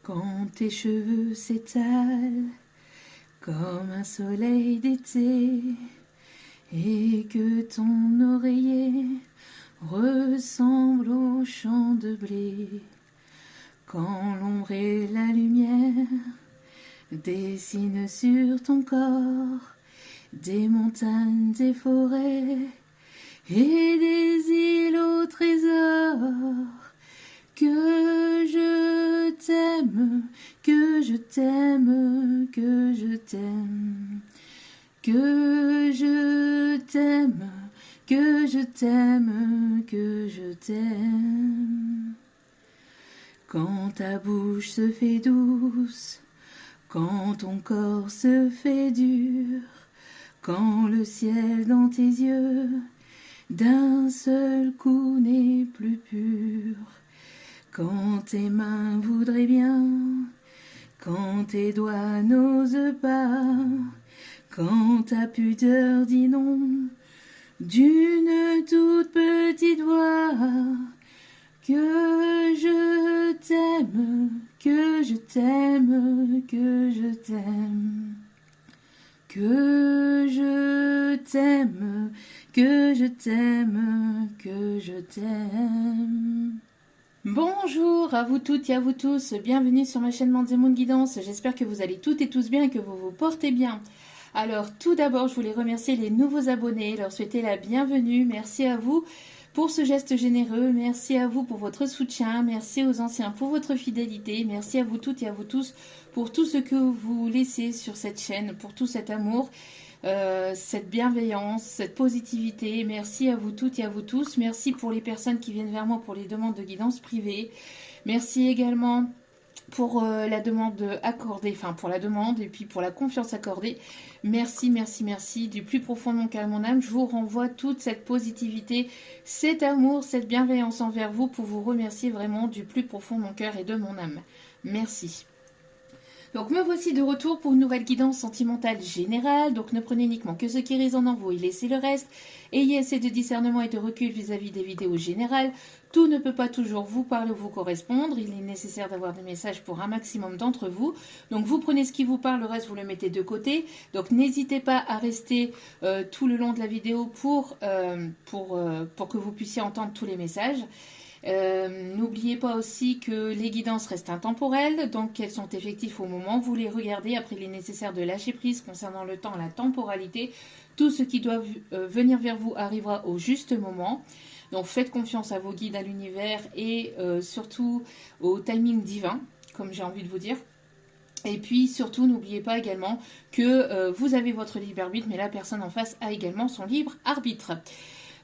Quand tes cheveux s'étalent comme un soleil d'été et que ton oreiller ressemble au champ de blé, quand l'ombre et la lumière dessinent sur ton corps des montagnes, des forêts et des îles au trésor, que je t'aime, que je t'aime, que je t'aime, que je t'aime, que je t'aime, que je t'aime. Quand ta bouche se fait douce, quand ton corps se fait dur, quand le ciel dans tes yeux d'un seul coup n'est plus pur, quand tes mains voudraient bien, quand tes doigts n'osent pas, quand ta pudeur dit non d'une toute petite voix, que je t'aime, que je t'aime, que je t'aime, que je t'aime, que je t'aime, que je t'aime. Bonjour à vous toutes et à vous tous, bienvenue sur ma chaîne Manzemoun Guidance, j'espère que vous allez toutes et tous bien et que vous vous portez bien. Alors tout d'abord je voulais remercier les nouveaux abonnés, leur souhaiter la bienvenue, merci à vous pour ce geste généreux, merci à vous pour votre soutien, merci aux anciens pour votre fidélité, merci à vous toutes et à vous tous pour tout ce que vous laissez sur cette chaîne, pour tout cet amour. Cette bienveillance, cette positivité, merci à vous toutes et à vous tous, merci pour les personnes qui viennent vers moi pour les demandes de guidance privée, merci également pour la demande accordée, enfin pour la demande et puis pour la confiance accordée, merci, merci, merci, du plus profond de mon cœur et mon âme, je vous renvoie toute cette positivité, cet amour, cette bienveillance envers vous pour vous remercier vraiment du plus profond de mon cœur et de mon âme, merci. Donc me voici de retour pour une nouvelle guidance sentimentale générale, donc ne prenez uniquement que ce qui résonne en vous et laissez le reste. Ayez assez de discernement et de recul vis-à-vis des vidéos générales. Tout ne peut pas toujours vous parler ou vous correspondre, il est nécessaire d'avoir des messages pour un maximum d'entre vous. Donc vous prenez ce qui vous parle, le reste vous le mettez de côté. Donc n'hésitez pas à rester tout le long de la vidéo pour que vous puissiez entendre tous les messages. N'oubliez pas aussi que les guidances restent intemporelles, donc qu'elles sont effectives au moment où vous les regardez. Après, il est nécessaire de lâcher prise concernant le temps, la temporalité. Tout ce qui doit venir vers vous arrivera au juste moment. Donc faites confiance à vos guides, à l'univers et surtout au timing divin, comme j'ai envie de vous dire. Et puis surtout, n'oubliez pas également que vous avez votre libre arbitre, mais la personne en face a également son libre arbitre.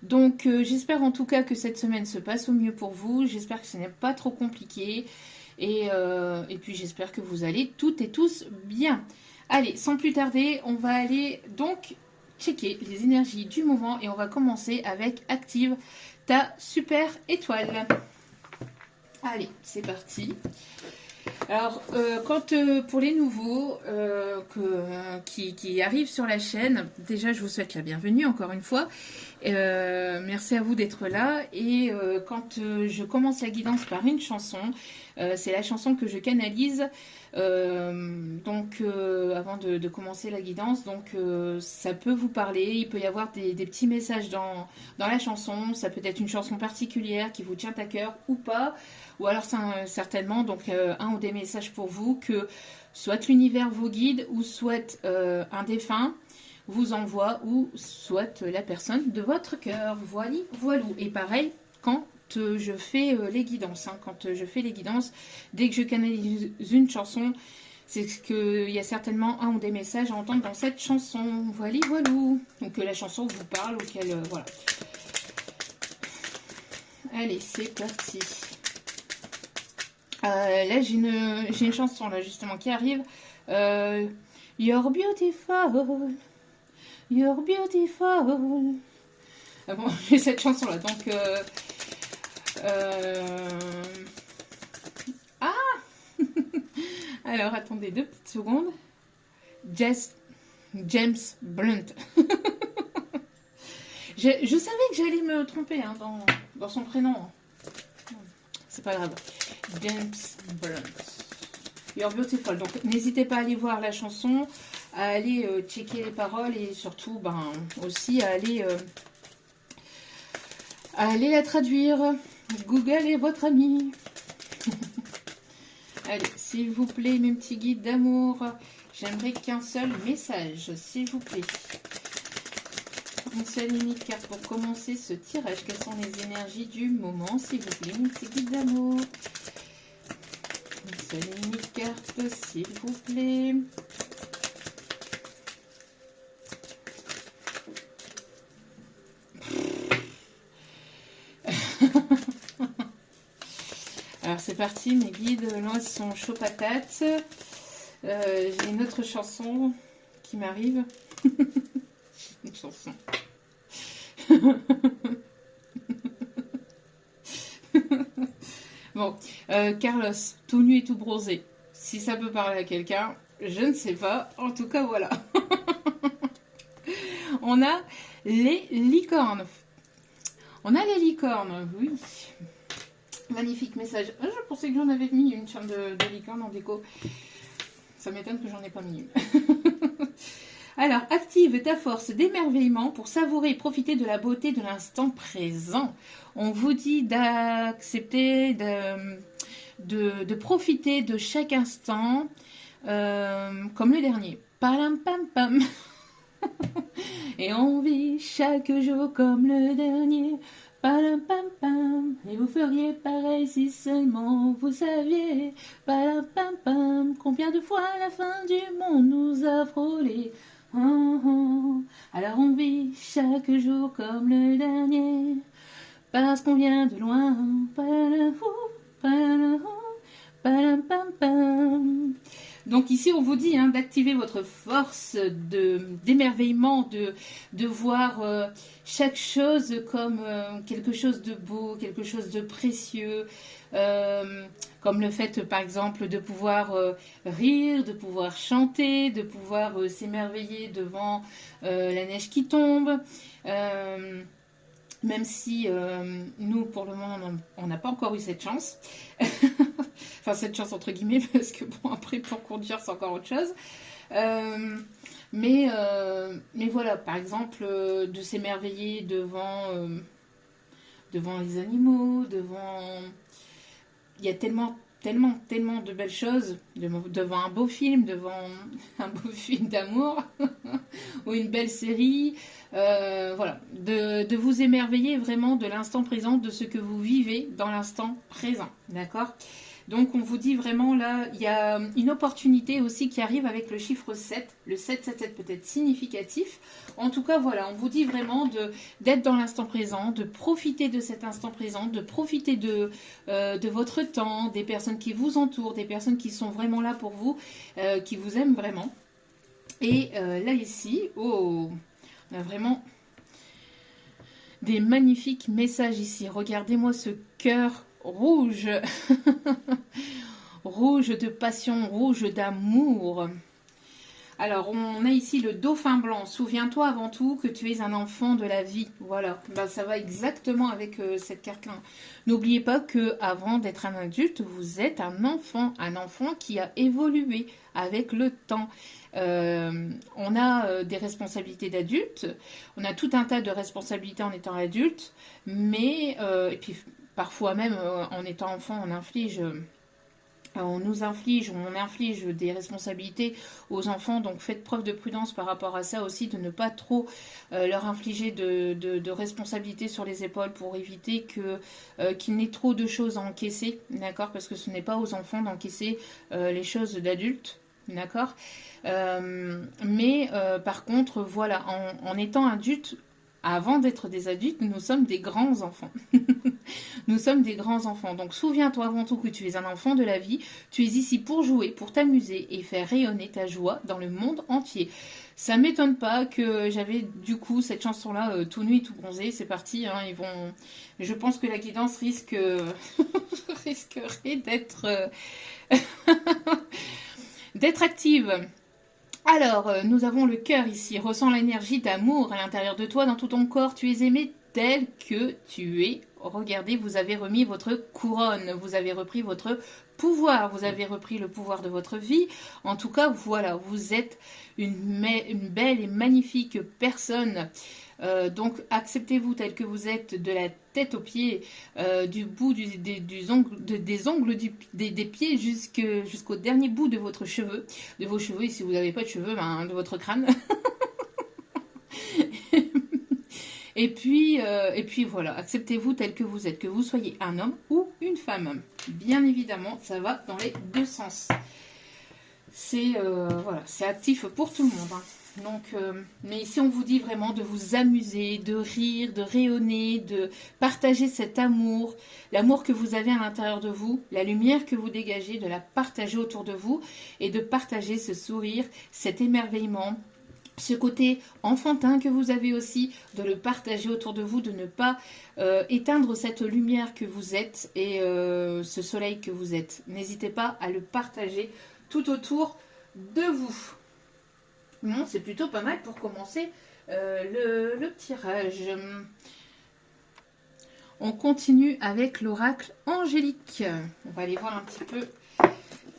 Donc j'espère en tout cas que cette semaine se passe au mieux pour vous, j'espère que ce n'est pas trop compliqué et puis j'espère que vous allez toutes et tous bien. Allez, sans plus tarder, on va aller donc checker les énergies du moment et on va commencer avec Active ta super étoile. Allez, c'est parti. Alors, pour les nouveaux qui arrivent sur la chaîne, déjà je vous souhaite la bienvenue encore une fois. Merci à vous d'être là. Et quand je commence la guidance par une chanson, c'est la chanson que je canalise. Avant de commencer la guidance, donc ça peut vous parler. Il peut y avoir des petits messages dans la chanson. Ça peut être une chanson particulière qui vous tient à cœur ou pas. Ou alors certainement donc un ou des messages pour vous que soit l'univers vous guide ou soit un défunt vous envoie ou soit la personne de votre cœur. Voilou. Et pareil quand je fais les guidances. Quand je fais les guidances, dès que je canalise une chanson, c'est qu'il y a certainement un ou des messages à entendre dans cette chanson. Voilou. Donc que la chanson vous parle ou qu'elle... voilà. Allez, c'est parti. Là, j'ai une chanson là justement qui arrive. You're beautiful. You're beautiful. Ah bon, j'ai cette chanson là, donc ah alors attendez 2 petites secondes. James Blunt. Je savais que j'allais me tromper hein, dans son prénom. C'est pas grave. James Blunt. You're beautiful. Donc, n'hésitez pas à aller voir la chanson, à aller checker les paroles et surtout, ben, aussi à aller la traduire. Google est votre ami. Allez, s'il vous plaît, mes petits guides d'amour, j'aimerais qu'un seul message, s'il vous plaît. Une seule unique carte pour commencer ce tirage. Quelles sont les énergies du moment, s'il vous plaît, mes petits guides d'amour? Une seule unique carte, s'il vous plaît. Alors c'est parti, mes guides, là ils sont chauds patates. J'ai une autre chanson qui m'arrive. Une chanson. Bon, Carlos, tout nu et tout bronzé. Si ça peut parler à quelqu'un, je ne sais pas. En tout cas, voilà. On a les licornes. On a les licornes, oui. Magnifique message. Ah, je pensais que j'en avais mis une charme de licorne en déco. Ça m'étonne que j'en ai pas mis une. Alors, active ta force d'émerveillement pour savourer et profiter de la beauté de l'instant présent. On vous dit d'accepter, de profiter de chaque instant comme le dernier. Palam pam pam. Et on vit chaque jour comme le dernier. Palam pam pam. Et vous feriez pareil si seulement vous saviez. Palam pam pam. Combien de fois la fin du monde nous a frôlé. Oh, oh. Alors on vit chaque jour comme le dernier. Parce qu'on vient de loin. Palam pam pam. Donc ici, on vous dit d'activer votre force d'émerveillement, de voir chaque chose comme quelque chose de beau, quelque chose de précieux, comme le fait, par exemple, de pouvoir rire, de pouvoir chanter, de pouvoir s'émerveiller devant la neige qui tombe. Même si nous, pour le moment, on n'a pas encore eu cette chance. Enfin, cette chance entre guillemets, parce que bon, après, pour conduire, c'est encore autre chose. Mais voilà, par exemple, de s'émerveiller devant les animaux, il y a tellement de belles choses, devant un beau film, devant un beau film d'amour, ou une belle série, voilà, de vous émerveiller vraiment de l'instant présent, de ce que vous vivez dans l'instant présent, d'accord? Donc on vous dit vraiment là, il y a une opportunité aussi qui arrive avec le chiffre 7, le 777 peut être significatif. En tout cas voilà, on vous dit vraiment d'être dans l'instant présent, de profiter de cet instant présent, de profiter de votre temps, des personnes qui vous entourent, des personnes qui sont vraiment là pour vous, qui vous aiment vraiment. Et là ici, oh, on a vraiment des magnifiques messages ici. Regardez-moi ce cœur rouge, rouge de passion, rouge d'amour. Alors, on a ici le dauphin blanc. Souviens-toi avant tout que tu es un enfant de la vie. Voilà, ben, ça va exactement avec cette carte-là. N'oubliez pas que avant d'être un adulte, vous êtes un enfant qui a évolué avec le temps. On a des responsabilités d'adulte, on a tout un tas de responsabilités en étant adulte, mais et puis parfois même en étant enfant, on nous inflige ou on inflige des responsabilités aux enfants, donc faites preuve de prudence par rapport à ça aussi, de ne pas trop leur infliger de responsabilités sur les épaules pour éviter qu'il n'ait trop de choses à encaisser, d'accord, parce que ce n'est pas aux enfants d'encaisser les choses d'adultes. D'accord, mais par contre, voilà, en étant adulte, avant d'être des adultes, nous sommes des grands enfants. Nous sommes des grands enfants. Donc souviens-toi avant tout que tu es un enfant de la vie. Tu es ici pour jouer, pour t'amuser et faire rayonner ta joie dans le monde entier. Ça ne m'étonne pas que j'avais du coup cette chanson-là, tout nu et tout bronzé. C'est parti, hein, je pense que la guidance risquerait d'être active. Alors, nous avons le cœur ici. Ressens l'énergie d'amour à l'intérieur de toi, dans tout ton corps. Tu es aimé tel que tu es. Regardez, vous avez remis votre couronne, vous avez repris votre pouvoir, vous avez repris le pouvoir de votre vie. En tout cas, voilà, vous êtes une belle et magnifique personne. Donc, acceptez-vous tel que vous êtes, de la tête aux pieds, du bout des ongles des pieds jusqu'au dernier bout de vos cheveux. Et si vous n'avez pas de cheveux, ben, de votre crâne. Et puis voilà, acceptez-vous tel que vous êtes, que vous soyez un homme ou une femme. Bien évidemment, ça va dans les deux sens. C'est voilà, c'est actif pour tout le monde. Hein. Donc, mais ici, on vous dit vraiment de vous amuser, de rire, de rayonner, de partager cet amour, l'amour que vous avez à l'intérieur de vous, la lumière que vous dégagez, de la partager autour de vous et de partager ce sourire, cet émerveillement, ce côté enfantin que vous avez aussi, de le partager autour de vous, de ne pas éteindre cette lumière que vous êtes et ce soleil que vous êtes. N'hésitez pas à le partager tout autour de vous. Non, c'est plutôt pas mal pour commencer le tirage. On continue avec l'oracle angélique. On va aller voir un petit peu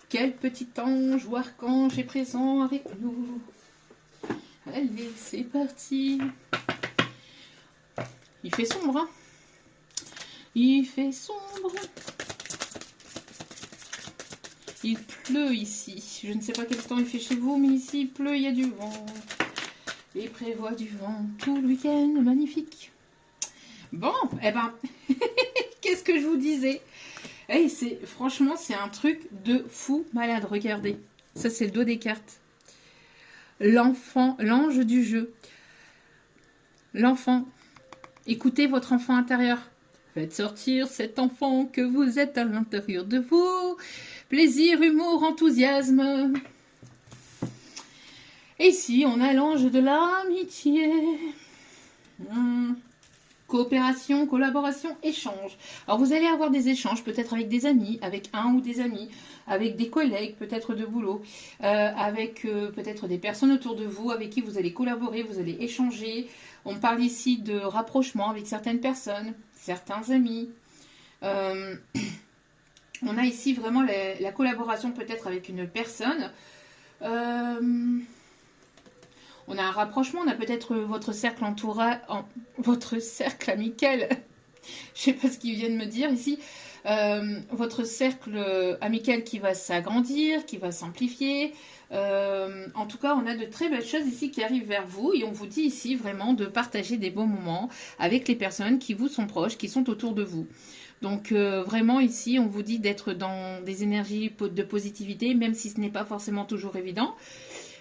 quel petit ange ou archange est présent avec nous. Allez, c'est parti. Il fait sombre, hein? Il fait sombre. Il pleut ici. Je ne sais pas quel temps il fait chez vous, mais ici il pleut, il y a du vent. Et prévoit du vent tout le week-end, magnifique. Bon, eh ben, qu'est-ce que je vous disais? Hey, franchement, c'est un truc de fou malade, regardez. Ça, c'est le dos des cartes. L'enfant, l'ange du jeu. L'enfant. Écoutez votre enfant intérieur. Faites sortir cet enfant que vous êtes à l'intérieur de vous. Plaisir, humour, enthousiasme. Et ici, on a l'ange de l'amitié. Coopération, collaboration, échange. Alors, vous allez avoir des échanges, peut-être avec des amis, avec un ou des amis, avec des collègues, peut-être de boulot, avec peut-être des personnes autour de vous, avec qui vous allez collaborer, vous allez échanger. On parle ici de rapprochement avec certaines personnes, certains amis. On a ici vraiment la collaboration peut-être avec une personne. On a un rapprochement, on a peut-être votre cercle votre cercle amical. Je ne sais pas ce qu'ils viennent me dire ici. Votre cercle amical qui va s'agrandir, qui va s'amplifier. En tout cas, on a de très belles choses ici qui arrivent vers vous et on vous dit ici vraiment de partager des bons moments avec les personnes qui vous sont proches, qui sont autour de vous. Donc vraiment ici, on vous dit d'être dans des énergies de positivité, même si ce n'est pas forcément toujours évident.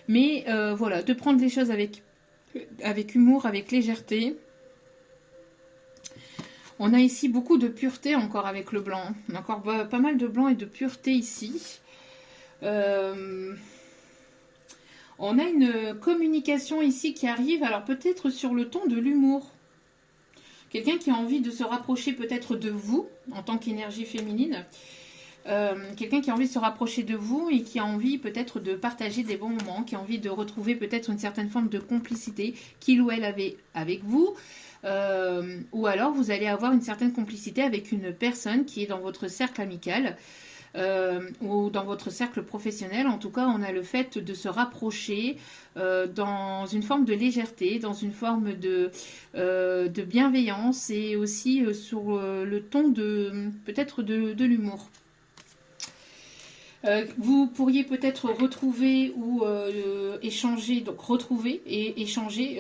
Mais voilà, de prendre les choses avec humour, avec légèreté. On a ici beaucoup de pureté encore avec le blanc. On a encore pas mal de blanc et de pureté ici. On a une communication ici qui arrive, alors peut-être sur le ton de l'humour. Quelqu'un qui a envie de se rapprocher peut-être de vous, en tant qu'énergie féminine. Quelqu'un qui a envie de se rapprocher de vous et qui a envie peut-être de partager des bons moments, qui a envie de retrouver peut-être une certaine forme de complicité qu'il ou elle avait avec vous. Ou alors vous allez avoir une certaine complicité avec une personne qui est dans votre cercle amical ou dans votre cercle professionnel. En tout cas, on a le fait de se rapprocher dans une forme de légèreté, dans une forme de bienveillance et aussi sur le ton peut-être de l'humour. Vous pourriez peut-être retrouver ou échanger, donc retrouver et échanger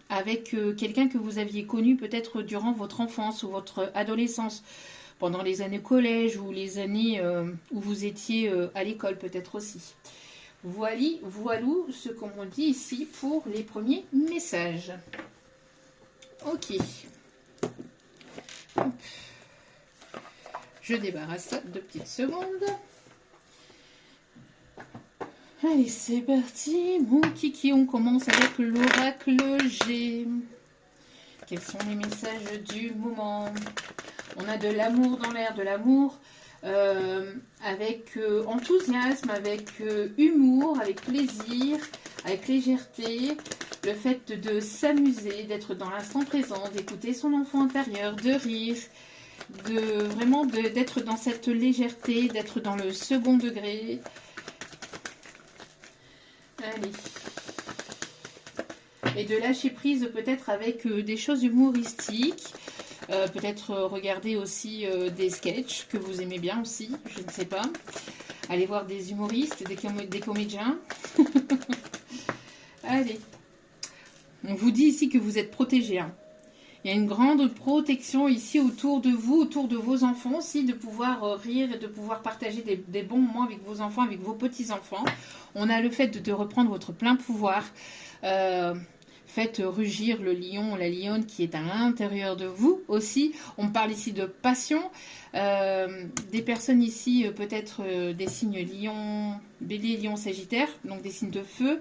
avec quelqu'un que vous aviez connu peut-être durant votre enfance ou votre adolescence, pendant les années collège ou les années où vous étiez à l'école peut-être aussi. Voilou ce qu'on dit ici pour les premiers messages. Ok. Hop. Je débarrasse ça 2 petites secondes. Allez, c'est parti, mon kiki, on commence avec l'oracle G. Quels sont les messages du moment? On a de l'amour dans l'air, de l'amour avec enthousiasme, avec humour, avec plaisir, avec légèreté. le fait de s'amuser, d'être dans l'instant présent, d'écouter son enfant intérieur, de rire, vraiment d'être dans cette légèreté, d'être dans le second degré. Allez. Et de lâcher prise peut-être avec des choses humoristiques. Peut-être regarder aussi des sketchs que vous aimez bien aussi, je ne sais pas. Allez voir des humoristes, des comédiens. Allez. On vous dit ici que vous êtes protégés. Hein. Il y a une grande protection ici autour de vous, autour de vos enfants aussi, de pouvoir rire et de pouvoir partager des bons moments avec vos enfants, avec vos petits-enfants. On a le fait de reprendre votre plein pouvoir. Faites rugir le lion ou la lionne qui est à l'intérieur de vous aussi. On parle ici de passion. Des personnes ici, peut-être des signes lion, bélier, lion, sagittaire, donc des signes de feu.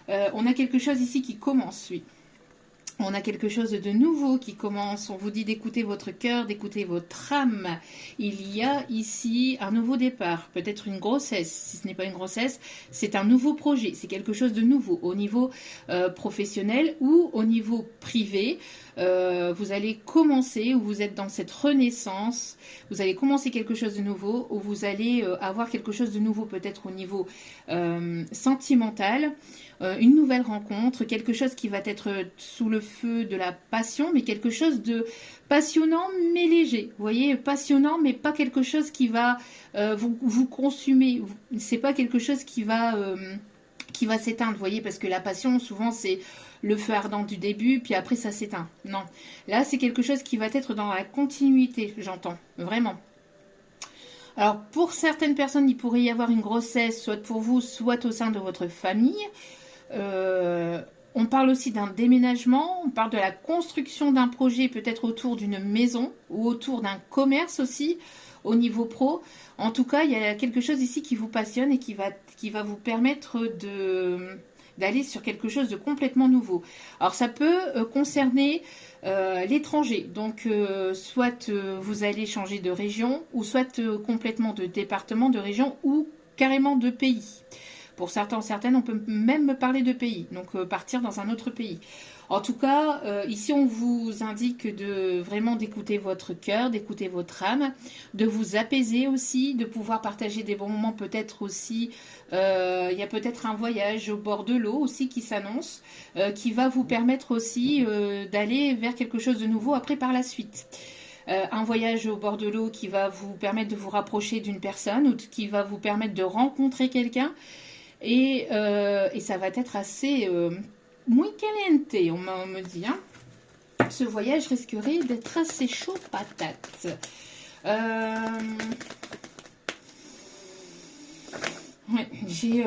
On a quelque chose ici qui commence, oui. On a quelque chose de nouveau qui commence. On vous dit d'écouter votre cœur, d'écouter votre âme. Il y a ici un nouveau départ, peut-être une grossesse. Si ce n'est pas une grossesse, c'est un nouveau projet. C'est quelque chose de nouveau au niveau professionnel ou au niveau privé. Vous allez commencer, ou vous êtes dans cette renaissance. Vous allez commencer quelque chose de nouveau, ou vous allez avoir quelque chose de nouveau peut-être au niveau sentimental. Une nouvelle rencontre, quelque chose qui va être sous le feu de la passion, mais quelque chose de passionnant mais léger. Vous voyez, passionnant mais pas quelque chose qui va vous consumer. C'est pas quelque chose qui va s'éteindre, vous voyez, parce que la passion, souvent, c'est le feu ardent du début, puis après, ça s'éteint. Non, là, c'est quelque chose qui va être dans la continuité, j'entends, vraiment. Alors, pour certaines personnes, il pourrait y avoir une grossesse, soit pour vous, soit au sein de votre famille. On parle aussi d'un déménagement, on parle de la construction d'un projet peut-être autour d'une maison ou autour d'un commerce aussi au niveau pro. En tout cas, il y a quelque chose ici qui vous passionne et qui va vous permettre d'aller sur quelque chose de complètement nouveau. Alors ça peut concerner l'étranger, donc soit vous allez changer de région ou soit complètement de département, de région ou carrément de pays. Pour certaines, on peut même me parler de pays, donc partir dans un autre pays. En tout cas, ici, on vous indique vraiment d'écouter votre cœur, d'écouter votre âme, de vous apaiser aussi, de pouvoir partager des bons moments, peut-être aussi. Il y a peut-être un voyage au bord de l'eau aussi qui s'annonce, qui va vous permettre aussi d'aller vers quelque chose de nouveau après par la suite. Un voyage au bord de l'eau qui va vous permettre de vous rapprocher d'une personne ou qui va vous permettre de rencontrer quelqu'un. Et ça va être assez muy caliente, on me dit. Hein. Ce voyage risquerait d'être assez chaud patate. Ouais, j'ai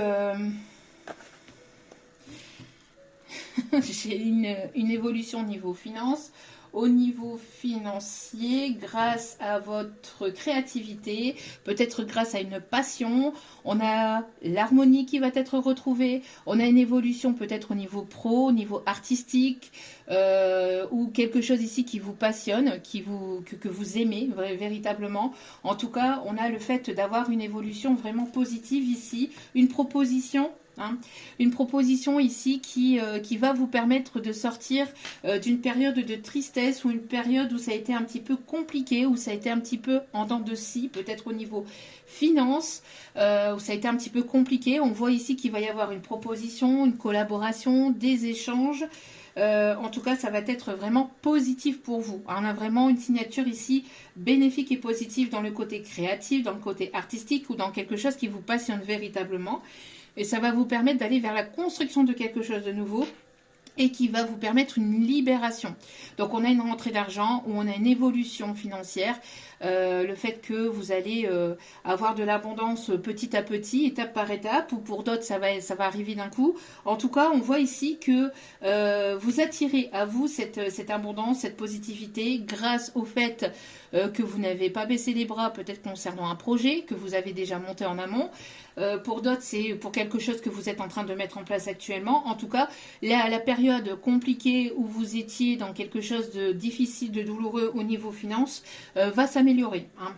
une évolution au niveau finance. Au niveau financier, grâce à votre créativité, peut-être grâce à une passion, on a l'harmonie qui va être retrouvée, on a une évolution peut-être au niveau pro, au niveau artistique, ou quelque chose ici qui vous passionne, que vous aimez véritablement. En tout cas, on a le fait d'avoir une évolution vraiment positive ici, une proposition. Hein. Une proposition ici qui va vous permettre de sortir d'une période de tristesse ou une période où ça a été un petit peu compliqué, où ça a été un petit peu en dents de scie, peut-être au niveau finance, où ça a été un petit peu compliqué. On voit ici qu'il va y avoir une proposition, une collaboration, des échanges. En tout cas, ça va être vraiment positif pour vous. Alors, on a vraiment une signature ici bénéfique et positive dans le côté créatif, dans le côté artistique ou dans quelque chose qui vous passionne véritablement. Et ça va vous permettre d'aller vers la construction de quelque chose de nouveau et qui va vous permettre une libération. Donc on a une rentrée d'argent ou on a une évolution financière. Le fait que vous allez avoir de l'abondance petit à petit, étape par étape, ou pour d'autres ça va arriver d'un coup. En tout cas, on voit ici que vous attirez à vous cette abondance, cette positivité grâce au fait que vous n'avez pas baissé les bras, peut-être concernant un projet que vous avez déjà monté en amont. Pour d'autres, c'est pour quelque chose que vous êtes en train de mettre en place actuellement. En tout cas, la période compliquée où vous étiez dans quelque chose de difficile, de douloureux au niveau finance, va s'améliorer. Hein.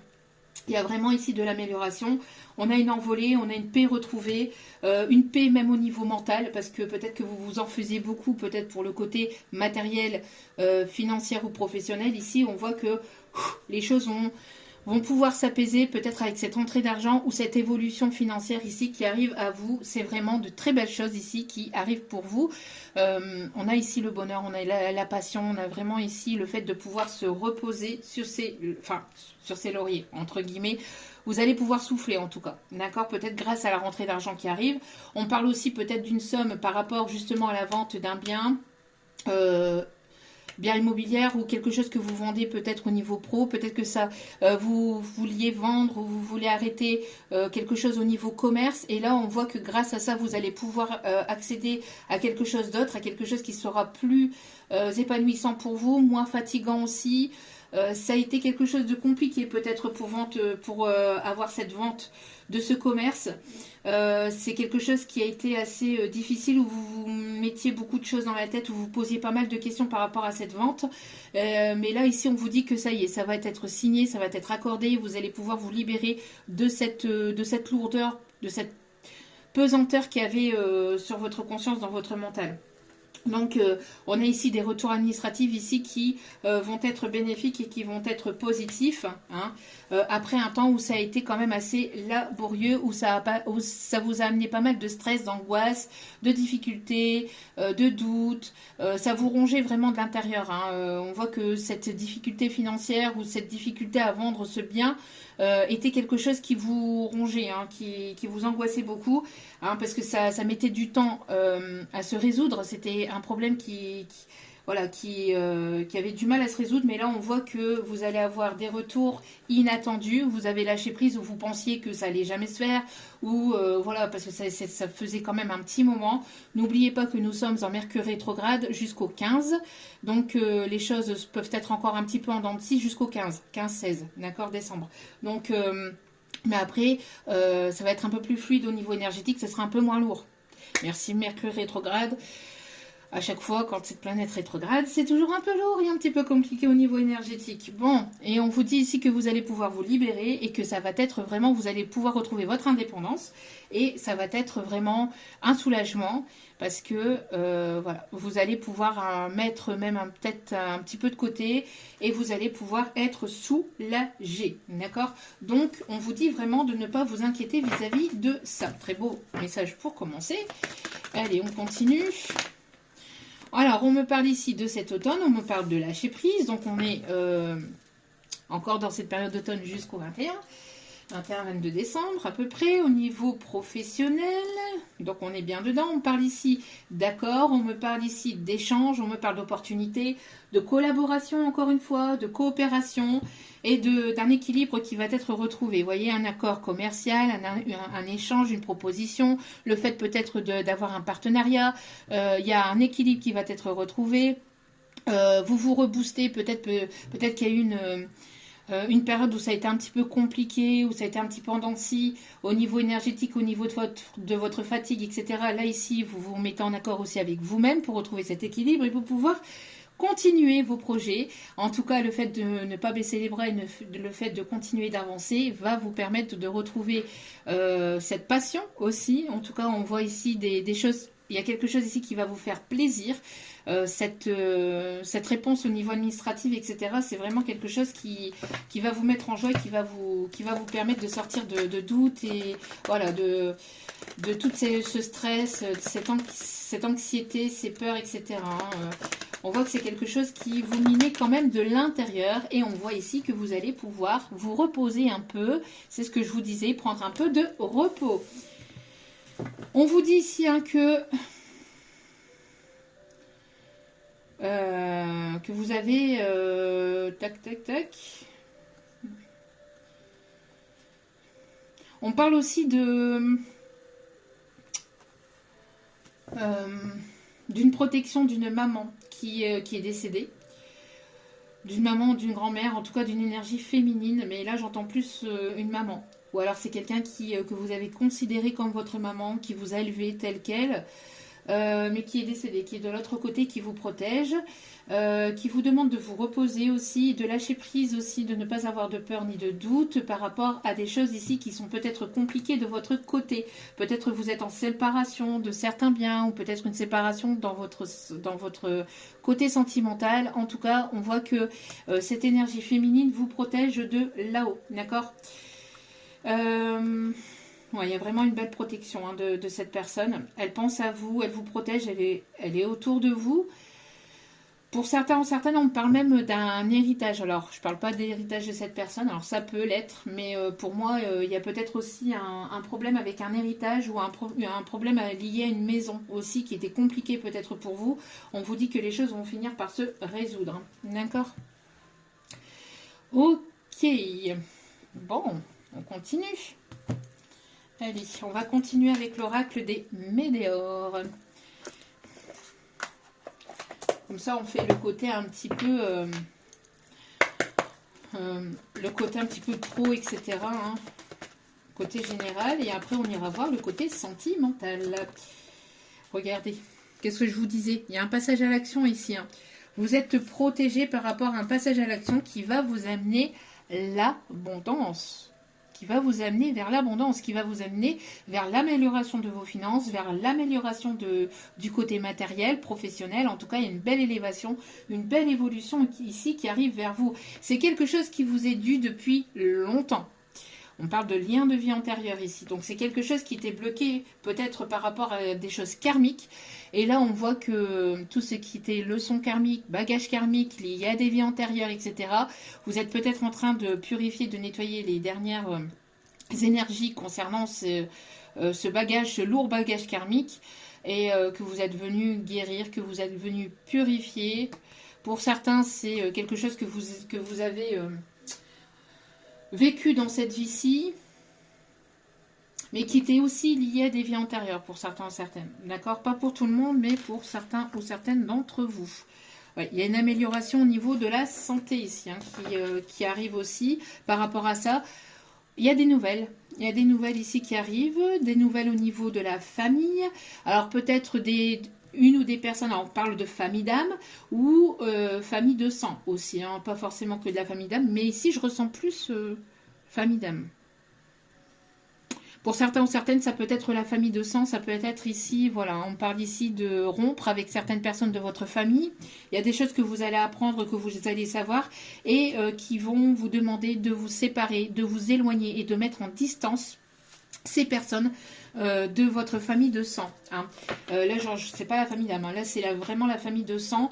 Il y a vraiment ici de l'amélioration. On a une envolée, on a une paix retrouvée, une paix même au niveau mental, parce que peut-être que vous vous en faisiez beaucoup, peut-être pour le côté matériel, financier ou professionnel. Ici, on voit que les choses vont pouvoir s'apaiser, peut-être avec cette entrée d'argent ou cette évolution financière ici qui arrive à vous. C'est vraiment de très belles choses ici qui arrivent pour vous. On a ici le bonheur, on a la passion, on a vraiment ici le fait de pouvoir se reposer sur ses lauriers, entre guillemets. Vous allez pouvoir souffler en tout cas, d'accord? Peut-être grâce à la rentrée d'argent qui arrive. On parle aussi peut-être d'une somme par rapport justement à la vente d'un bien. Bien immobilière ou quelque chose que vous vendez peut-être au niveau pro, peut-être que ça vous vouliez vendre ou vous voulez arrêter quelque chose au niveau commerce, et là on voit que grâce à ça vous allez pouvoir accéder à quelque chose d'autre, à quelque chose qui sera plus épanouissant pour vous, moins fatigant aussi. Ça a été quelque chose de compliqué peut-être pour avoir cette vente de ce commerce. C'est quelque chose qui a été assez difficile, où vous vous mettiez beaucoup de choses dans la tête, où vous posiez pas mal de questions par rapport à cette vente. Mais là, ici, on vous dit que ça y est, ça va être signé, ça va être accordé. Vous allez pouvoir vous libérer de cette lourdeur, de cette pesanteur qu'il y avait sur votre conscience, dans votre mental. Donc, on a ici des retours administratifs ici qui vont être bénéfiques et qui vont être positifs. Hein, après un temps où ça a été quand même assez laborieux, où ça vous a amené pas mal de stress, d'angoisse, de difficultés, de doutes. Ça vous rongeait vraiment de l'intérieur. Hein. On voit que cette difficulté financière ou cette difficulté à vendre ce bien était quelque chose qui vous rongeait, hein, qui vous angoissait beaucoup, hein, parce que ça mettait du temps à se résoudre. C'était un problème qui avait du mal à se résoudre, mais là on voit que vous allez avoir des retours inattendus. Vous avez lâché prise, où vous pensiez que ça allait jamais se faire, ou voilà, parce que ça faisait quand même un petit moment. N'oubliez pas que nous sommes en Mercure rétrograde jusqu'au 15, donc les choses peuvent être encore un petit peu en dents de scie jusqu'au 15-16, d'accord, décembre. Donc mais après ça va être un peu plus fluide au niveau énergétique, ça sera un peu moins lourd. Merci Mercure rétrograde. À chaque fois, quand cette planète rétrograde, c'est toujours un peu lourd et un petit peu compliqué au niveau énergétique. Bon, et on vous dit ici que vous allez pouvoir vous libérer, et que ça va être vraiment, vous allez pouvoir retrouver votre indépendance, et ça va être vraiment un soulagement, parce que voilà, vous allez pouvoir mettre même peut-être un petit peu de côté, et vous allez pouvoir être soulagé, d'accord? Donc, on vous dit vraiment de ne pas vous inquiéter vis-à-vis de ça. Très beau message pour commencer. Allez, on continue. Alors, on me parle ici de cet automne, on me parle de lâcher prise, donc on est encore dans cette période d'automne jusqu'au 21-22 décembre à peu près, au niveau professionnel. Donc on est bien dedans. On parle ici d'accords, on me parle ici d'échanges, on me parle d'opportunités, de collaboration encore une fois, de coopération, et d'un équilibre qui va être retrouvé. Vous voyez, un accord commercial, un échange, une proposition, le fait peut-être d'avoir un partenariat. Il y a un équilibre qui va être retrouvé. Vous vous reboostez, peut-être qu'il y a eu une période où ça a été un petit peu compliqué, où ça a été un petit peu en dents de scie, au niveau énergétique, au niveau de votre fatigue, etc. Là, ici, vous vous mettez en accord aussi avec vous-même pour retrouver cet équilibre et pour pouvoir continuer vos projets. En tout cas, le fait de ne pas baisser les bras et le fait de continuer d'avancer va vous permettre de retrouver cette passion aussi. En tout cas, on voit ici des choses. Il y a quelque chose ici qui va vous faire plaisir. Cette réponse au niveau administratif, etc., c'est vraiment quelque chose qui va vous mettre en joie, et qui va vous permettre de sortir de doutes, et voilà, de tout ce stress, cette anxiété, ces peurs, etc. On voit que c'est quelque chose qui vous minait quand même de l'intérieur, et on voit ici que vous allez pouvoir vous reposer un peu. C'est ce que je vous disais, prendre un peu de repos. On vous dit ici que vous avez tac. On parle aussi d'une protection d'une maman qui est décédée, d'une maman, d'une grand-mère, en tout cas d'une énergie féminine, mais là j'entends plus une maman. Ou alors c'est quelqu'un que vous avez considéré comme votre maman, qui vous a élevé tel quel. mais qui est décédé, qui est de l'autre côté, qui vous protège, qui vous demande de vous reposer aussi, de lâcher prise aussi, de ne pas avoir de peur ni de doute par rapport à des choses ici qui sont peut-être compliquées de votre côté. Peut-être vous êtes en séparation de certains biens, ou peut-être une séparation dans votre côté sentimental. En tout cas, on voit que cette énergie féminine vous protège de là-haut, d'accord? Ouais, il y a vraiment une belle protection hein, de cette personne. Elle pense à vous, elle vous protège, elle est autour de vous. Pour certains ou certaines, on parle même d'un héritage. Alors, je ne parle pas d'héritage de cette personne, alors ça peut l'être, mais pour moi, il y a peut-être aussi un problème avec un héritage ou un problème lié à une maison aussi qui était compliqué peut-être pour vous. On vous dit que les choses vont finir par se résoudre. Hein. D'accord? Ok. Bon, on continue. Allez, on va continuer avec l'oracle des météores. Comme ça, on fait le côté un petit peu... le côté un petit peu pro, etc. Hein, côté général. Et après, on ira voir le côté sentimental. Regardez. Qu'est-ce que je vous disais? Il y a un passage à l'action ici. Hein. Vous êtes protégé par rapport à un passage à l'action qui va vous amener l'abondance. Qui va vous amener vers l'abondance, qui va vous amener vers l'amélioration de vos finances, vers l'amélioration du côté matériel, professionnel. En tout cas, il y a une belle élévation, une belle évolution ici qui arrive vers vous. C'est quelque chose qui vous est dû depuis longtemps. On parle de lien de vie antérieur ici. Donc, c'est quelque chose qui était bloqué peut-être par rapport à des choses karmiques. Et là, on voit que tout ce qui était leçon karmique, bagage karmique, lié à des vies antérieures, etc. Vous êtes peut-être en train de purifier, de nettoyer les dernières énergies concernant ce bagage, ce lourd bagage karmique. Et que vous êtes venu guérir, que vous êtes venu purifier. Pour certains, c'est quelque chose que vous avez... vécu dans cette vie-ci, mais qui était aussi lié à des vies antérieures pour certains ou certaines. D'accord? Pas pour tout le monde, mais pour certains ou certaines d'entre vous. Ouais, il y a une amélioration au niveau de la santé ici, hein, qui arrive aussi par rapport à ça. Il y a des nouvelles. Il y a des nouvelles ici qui arrivent, des nouvelles au niveau de la famille. Alors peut-être une ou des personnes, alors on parle de famille d'âme ou famille de sang aussi, hein, pas forcément que de la famille d'âme, mais ici je ressens plus famille d'âme. Pour certains ou certaines, ça peut être la famille de sang, ça peut être ici, voilà, on parle ici de rompre avec certaines personnes de votre famille. Il y a des choses que vous allez apprendre, que vous allez savoir, et qui vont vous demander de vous séparer, de vous éloigner et de mettre en distance ces personnes de votre famille de sang. Hein. Là, genre, c'est pas la famille d'âme, hein. Là, c'est vraiment la famille de sang.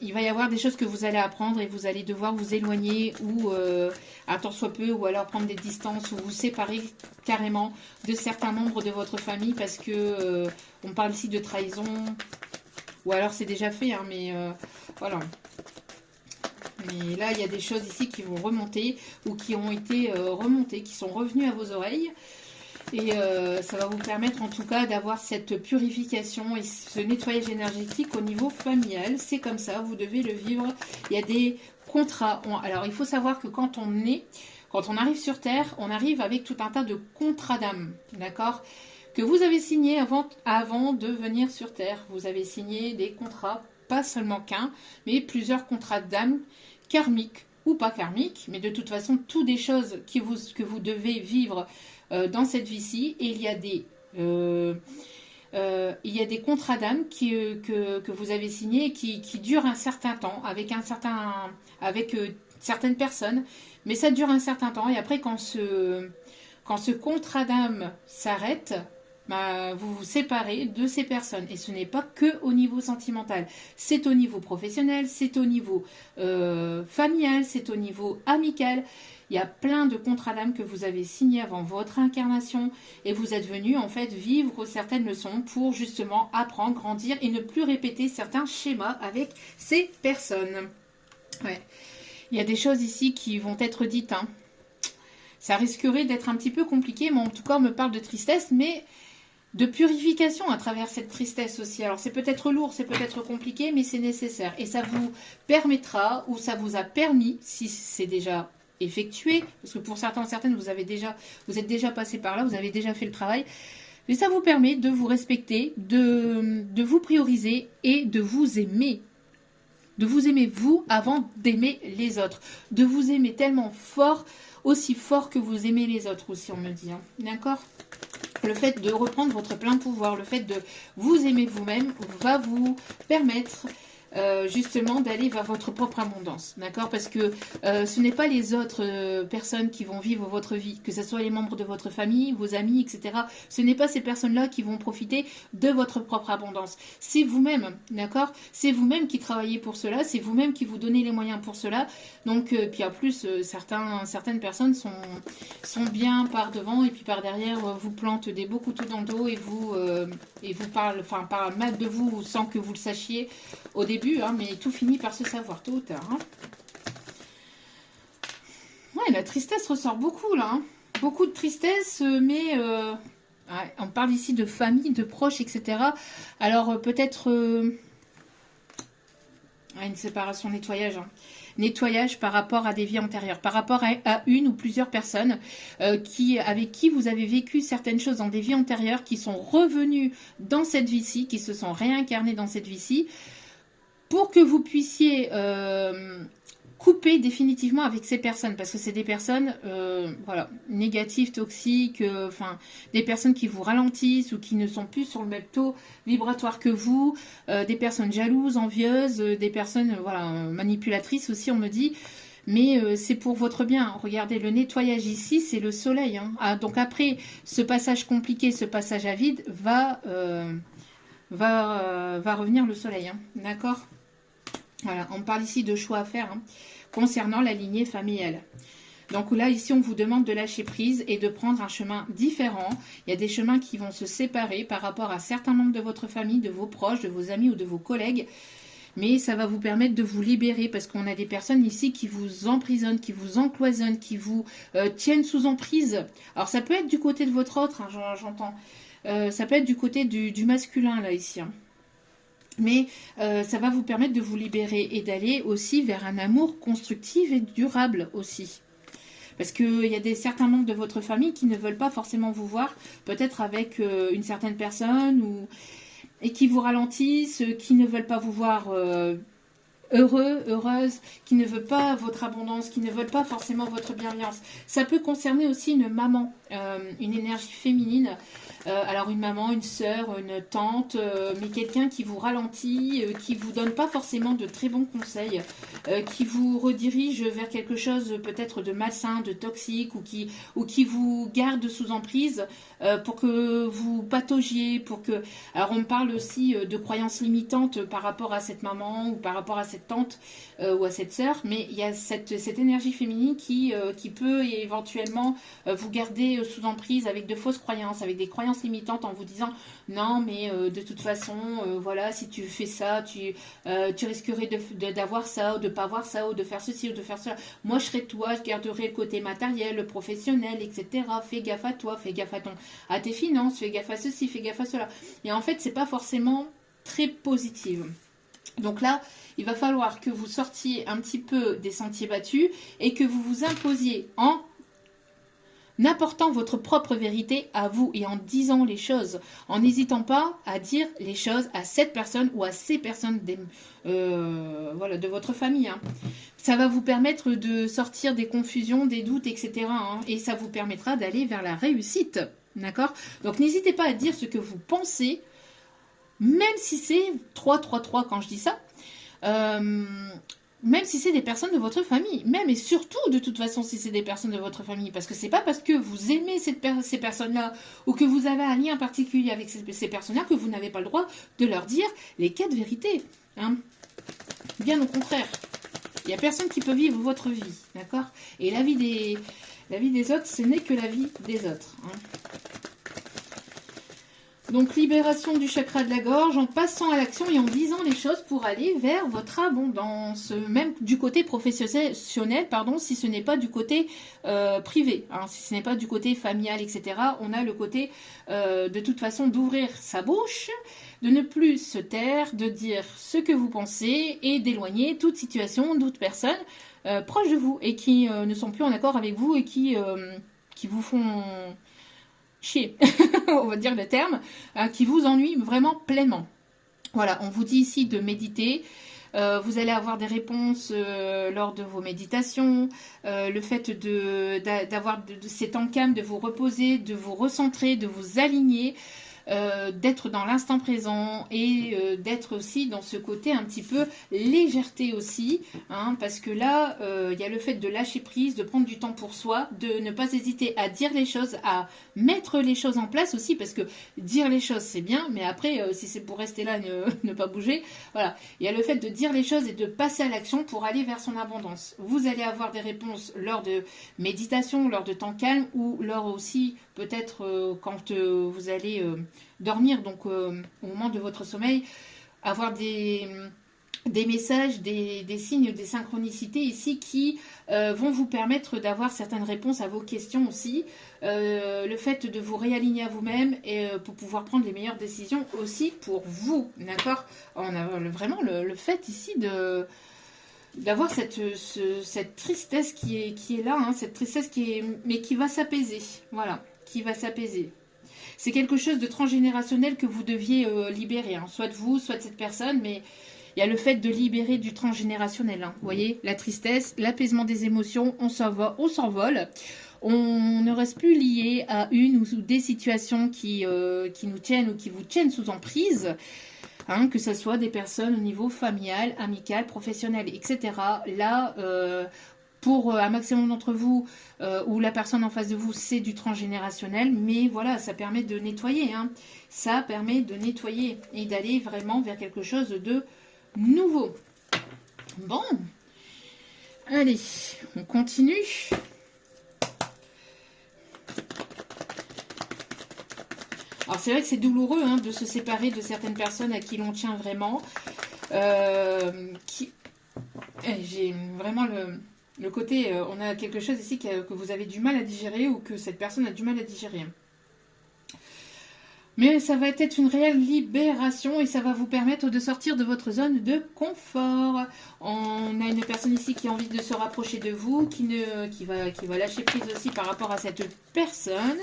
Il va y avoir des choses que vous allez apprendre et vous allez devoir vous éloigner ou à tant soit peu, ou alors prendre des distances ou vous séparer carrément de certains membres de votre famille parce que on parle ici de trahison, ou alors c'est déjà fait, hein, mais voilà. Mais là, il y a des choses ici qui vont remonter ou qui ont été remontées, qui sont revenues à vos oreilles. Et ça va vous permettre en tout cas d'avoir cette purification et ce nettoyage énergétique au niveau familial. C'est comme ça, vous devez le vivre. Il y a des contrats. Alors, il faut savoir que quand on arrive sur Terre, on arrive avec tout un tas de contrats d'âme. D'accord? Que vous avez signé avant de venir sur Terre. Vous avez signé des contrats, pas seulement qu'un, mais plusieurs contrats d'âme karmiques ou pas karmiques. Mais de toute façon, toutes des choses que vous devez vivre dans cette vie-ci, et il y a des contrats d'âme que vous avez signés qui durent un certain temps avec certaines personnes, mais ça dure un certain temps et après quand ce contrat d'âme s'arrête, bah, vous vous séparez de ces personnes et ce n'est pas que au niveau sentimental, c'est au niveau professionnel, c'est au niveau familial, c'est au niveau amical. Il y a plein de contrats d'âme que vous avez signés avant votre incarnation et vous êtes venu en fait vivre certaines leçons pour justement apprendre, grandir et ne plus répéter certains schémas avec ces personnes. Ouais. Il y a des choses ici qui vont être dites. Hein. Ça risquerait d'être un petit peu compliqué, mais en tout cas on me parle de tristesse, mais de purification à travers cette tristesse aussi. Alors c'est peut-être lourd, c'est peut-être compliqué, mais c'est nécessaire. Et ça vous permettra, ou ça vous a permis, si c'est déjà effectué, parce que pour certains, certaines, vous êtes déjà passé par là, vous avez déjà fait le travail, Et ça vous permet de vous respecter, de vous prioriser et de vous aimer. De vous aimer vous avant d'aimer les autres. De vous aimer tellement fort, aussi fort que vous aimez les autres aussi, on me dit. Hein. D'accord ? Le fait de reprendre votre plein pouvoir, le fait de vous aimer vous-même va vous permettre justement d'aller vers votre propre abondance, d'accord? Parce que ce n'est pas les autres personnes qui vont vivre votre vie, que ce soit les membres de votre famille, vos amis, etc. Ce n'est pas ces personnes-là qui vont profiter de votre propre abondance. C'est vous-même, d'accord? C'est vous-même qui travaillez pour cela, c'est vous-même qui vous donnez les moyens pour cela. Donc, puis en plus, certaines personnes sont bien par devant et puis par derrière vous plantent des beaux couteaux dans le dos et vous parlent mal de vous sans que vous le sachiez au début, hein, mais tout finit par se savoir tôt ou tard. Hein. Ouais, la tristesse ressort beaucoup là. Hein. Beaucoup de tristesse, mais ouais, on parle ici de famille, de proches, etc. Alors peut-être une séparation, nettoyage. Hein. Nettoyage par rapport à des vies antérieures, par rapport à une ou plusieurs personnes avec qui vous avez vécu certaines choses dans des vies antérieures, qui sont revenues dans cette vie-ci, qui se sont réincarnées dans cette vie-ci, pour que vous puissiez couper définitivement avec ces personnes, parce que c'est des personnes voilà, négatives, toxiques, des personnes qui vous ralentissent ou qui ne sont plus sur le même taux vibratoire que vous, des personnes jalouses, envieuses, des personnes voilà, manipulatrices aussi, on me dit. Mais c'est pour votre bien. Regardez, le nettoyage ici, c'est le soleil. Hein. Ah, donc après, ce passage compliqué, ce passage à vide, va revenir le soleil. Hein. D'accord ? Voilà, on parle ici de choix à faire hein, concernant la lignée familiale. Donc là, ici, on vous demande de lâcher prise et de prendre un chemin différent. Il y a des chemins qui vont se séparer par rapport à certains membres de votre famille, de vos proches, de vos amis ou de vos collègues. Mais ça va vous permettre de vous libérer parce qu'on a des personnes ici qui vous emprisonnent, qui vous encloisonnent, qui vous tiennent sous emprise. Alors, ça peut être du côté de votre autre, hein, j'entends. Ça peut être du côté du masculin, là, ici. Hein. Mais ça va vous permettre de vous libérer et d'aller aussi vers un amour constructif et durable aussi. Parce qu'il y a certains membres de votre famille qui ne veulent pas forcément vous voir, peut-être avec une certaine personne, et qui vous ralentissent, qui ne veulent pas vous voir heureux, heureuse, qui ne veulent pas votre abondance, qui ne veulent pas forcément votre bienveillance. Ça peut concerner aussi une maman, une énergie féminine. Alors une maman, une sœur, une tante, mais quelqu'un qui vous ralentit, qui vous donne pas forcément de très bons conseils, qui vous redirige vers quelque chose peut-être de malsain, de toxique, ou qui vous garde sous emprise pour que vous pataugiez, Alors on me parle aussi de croyances limitantes par rapport à cette maman ou par rapport à cette tante ou à cette sœur, mais il y a cette énergie féminine qui peut éventuellement vous garder sous emprise avec de fausses croyances, avec des croyances limitantes en vous disant non mais de toute façon voilà, si tu fais ça tu risquerais d'avoir ça ou de pas avoir ça ou de faire ceci ou de faire cela. Moi je serais toi, je garderais le côté matériel, le professionnel, etc. Fais gaffe à toi, fais gaffe à tes finances, fais gaffe à ceci, fais gaffe à cela. Et en fait c'est pas forcément très positif. Donc là, il va falloir que vous sortiez un petit peu des sentiers battus et que vous vous imposiez en apportant votre propre vérité à vous et en disant les choses, en n'hésitant pas à dire les choses à cette personne ou à ces personnes voilà, de votre famille. Hein. Ça va vous permettre de sortir des confusions, des doutes, etc. Hein, et ça vous permettra d'aller vers la réussite. D'accord ? Donc n'hésitez pas à dire ce que vous pensez, même si c'est 3-3-3 quand je dis ça. Même si c'est des personnes de votre famille, même et surtout de toute façon si c'est des personnes de votre famille, parce que c'est pas parce que vous aimez ces personnes-là ou que vous avez un lien particulier avec ces personnes-là que vous n'avez pas le droit de leur dire les quatre vérités. Hein. Bien au contraire, il n'y a personne qui peut vivre votre vie, d'accord ? Et la vie des autres, ce n'est que la vie des autres. Hein. Donc, libération du chakra de la gorge en passant à l'action et en disant les choses pour aller vers votre abondance. Même du côté professionnel, pardon, si ce n'est pas du côté privé, hein, si ce n'est pas du côté familial, etc. On a le côté, de toute façon, d'ouvrir sa bouche, de ne plus se taire, de dire ce que vous pensez et d'éloigner toute situation, toute personne proche de vous et qui ne sont plus en accord avec vous et qui vous font chier. on va dire le terme, qui vous ennuie vraiment pleinement. Voilà, on vous dit ici de méditer. Vous allez avoir des réponses lors de vos méditations. Le fait d'avoir ces temps calmes, de vous reposer, de vous recentrer, de vous aligner. D'être dans l'instant présent et d'être aussi dans ce côté un petit peu légèreté aussi, hein, parce que là, il y a le fait de lâcher prise, de prendre du temps pour soi, de ne pas hésiter à dire les choses, à mettre les choses en place aussi, parce que dire les choses c'est bien, mais après, si c'est pour rester là, ne pas bouger, voilà. Il y a le fait de dire les choses et de passer à l'action pour aller vers son abondance. Vous allez avoir des réponses lors de méditation, lors de temps calme, ou lors aussi peut-être quand vous allez dormir, donc au moment de votre sommeil, avoir des messages, des signes, des synchronicités ici qui vont vous permettre d'avoir certaines réponses à vos questions aussi. Le fait de vous réaligner à vous-même et pour pouvoir prendre les meilleures décisions aussi pour vous, d'accord? On a vraiment le fait ici d'avoir cette tristesse qui est là, hein, cette tristesse mais qui va s'apaiser, voilà, qui va s'apaiser. C'est quelque chose de transgénérationnel que vous deviez libérer, hein, soit de vous, soit de cette personne, mais il y a le fait de libérer du transgénérationnel. Hein, vous voyez, la tristesse, l'apaisement des émotions, on s'envole. On ne reste plus lié à une ou des situations qui nous tiennent ou qui vous tiennent sous emprise. Hein, que ce soit des personnes au niveau familial, amical, professionnel, etc. Là, pour un maximum d'entre vous, ou la personne en face de vous, c'est du transgénérationnel, mais voilà, ça permet de nettoyer. Hein. Ça permet de nettoyer et d'aller vraiment vers quelque chose de nouveau. Bon, allez, on continue. Alors c'est vrai que c'est douloureux hein, de se séparer de certaines personnes à qui l'on tient vraiment. J'ai vraiment le côté, on a quelque chose ici que vous avez du mal à digérer ou que cette personne a du mal à digérer. Mais ça va être une réelle libération et ça va vous permettre de sortir de votre zone de confort. On a une personne ici qui a envie de se rapprocher de vous, qui va lâcher prise aussi par rapport à cette personne.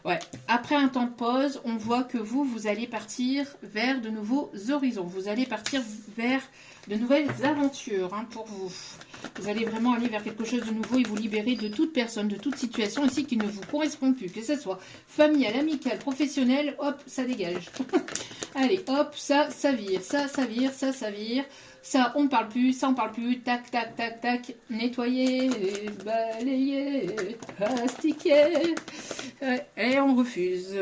Ouais. Après un temps de pause, on voit que vous allez partir vers de nouveaux horizons. Vous allez partir vers de nouvelles aventures hein, pour vous. Vous allez vraiment aller vers quelque chose de nouveau et vous libérer de toute personne, de toute situation ici qui ne vous correspond plus. Que ce soit familial, amical, professionnel, hop, ça dégage. Allez, hop, ça vire, ça vire, ça vire. Ça, on parle plus, ça, on parle plus. Tac, tac, tac, tac. Nettoyer, balayer, plastiquer. Et on refuse.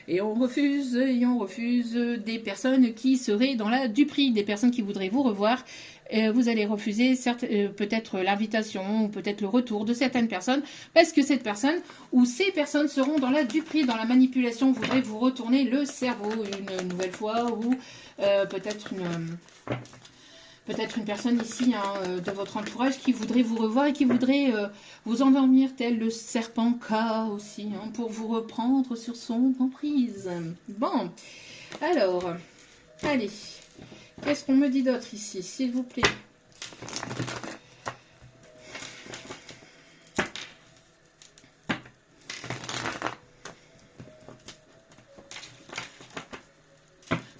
Et on refuse, et on refuse des personnes qui seraient dans la duperie, des personnes qui voudraient vous revoir. Vous allez refuser peut-être l'invitation ou peut-être le retour de certaines personnes parce que cette personne ou ces personnes seront dans la duperie, dans la manipulation, voudraient vous retourner le cerveau une nouvelle fois ou peut-être une personne ici hein, de votre entourage qui voudrait vous revoir et qui voudrait vous endormir tel le serpent K aussi hein, pour vous reprendre sur son emprise. Bon, alors, allez. Qu'est-ce qu'on me dit d'autre ici, s'il vous plaît?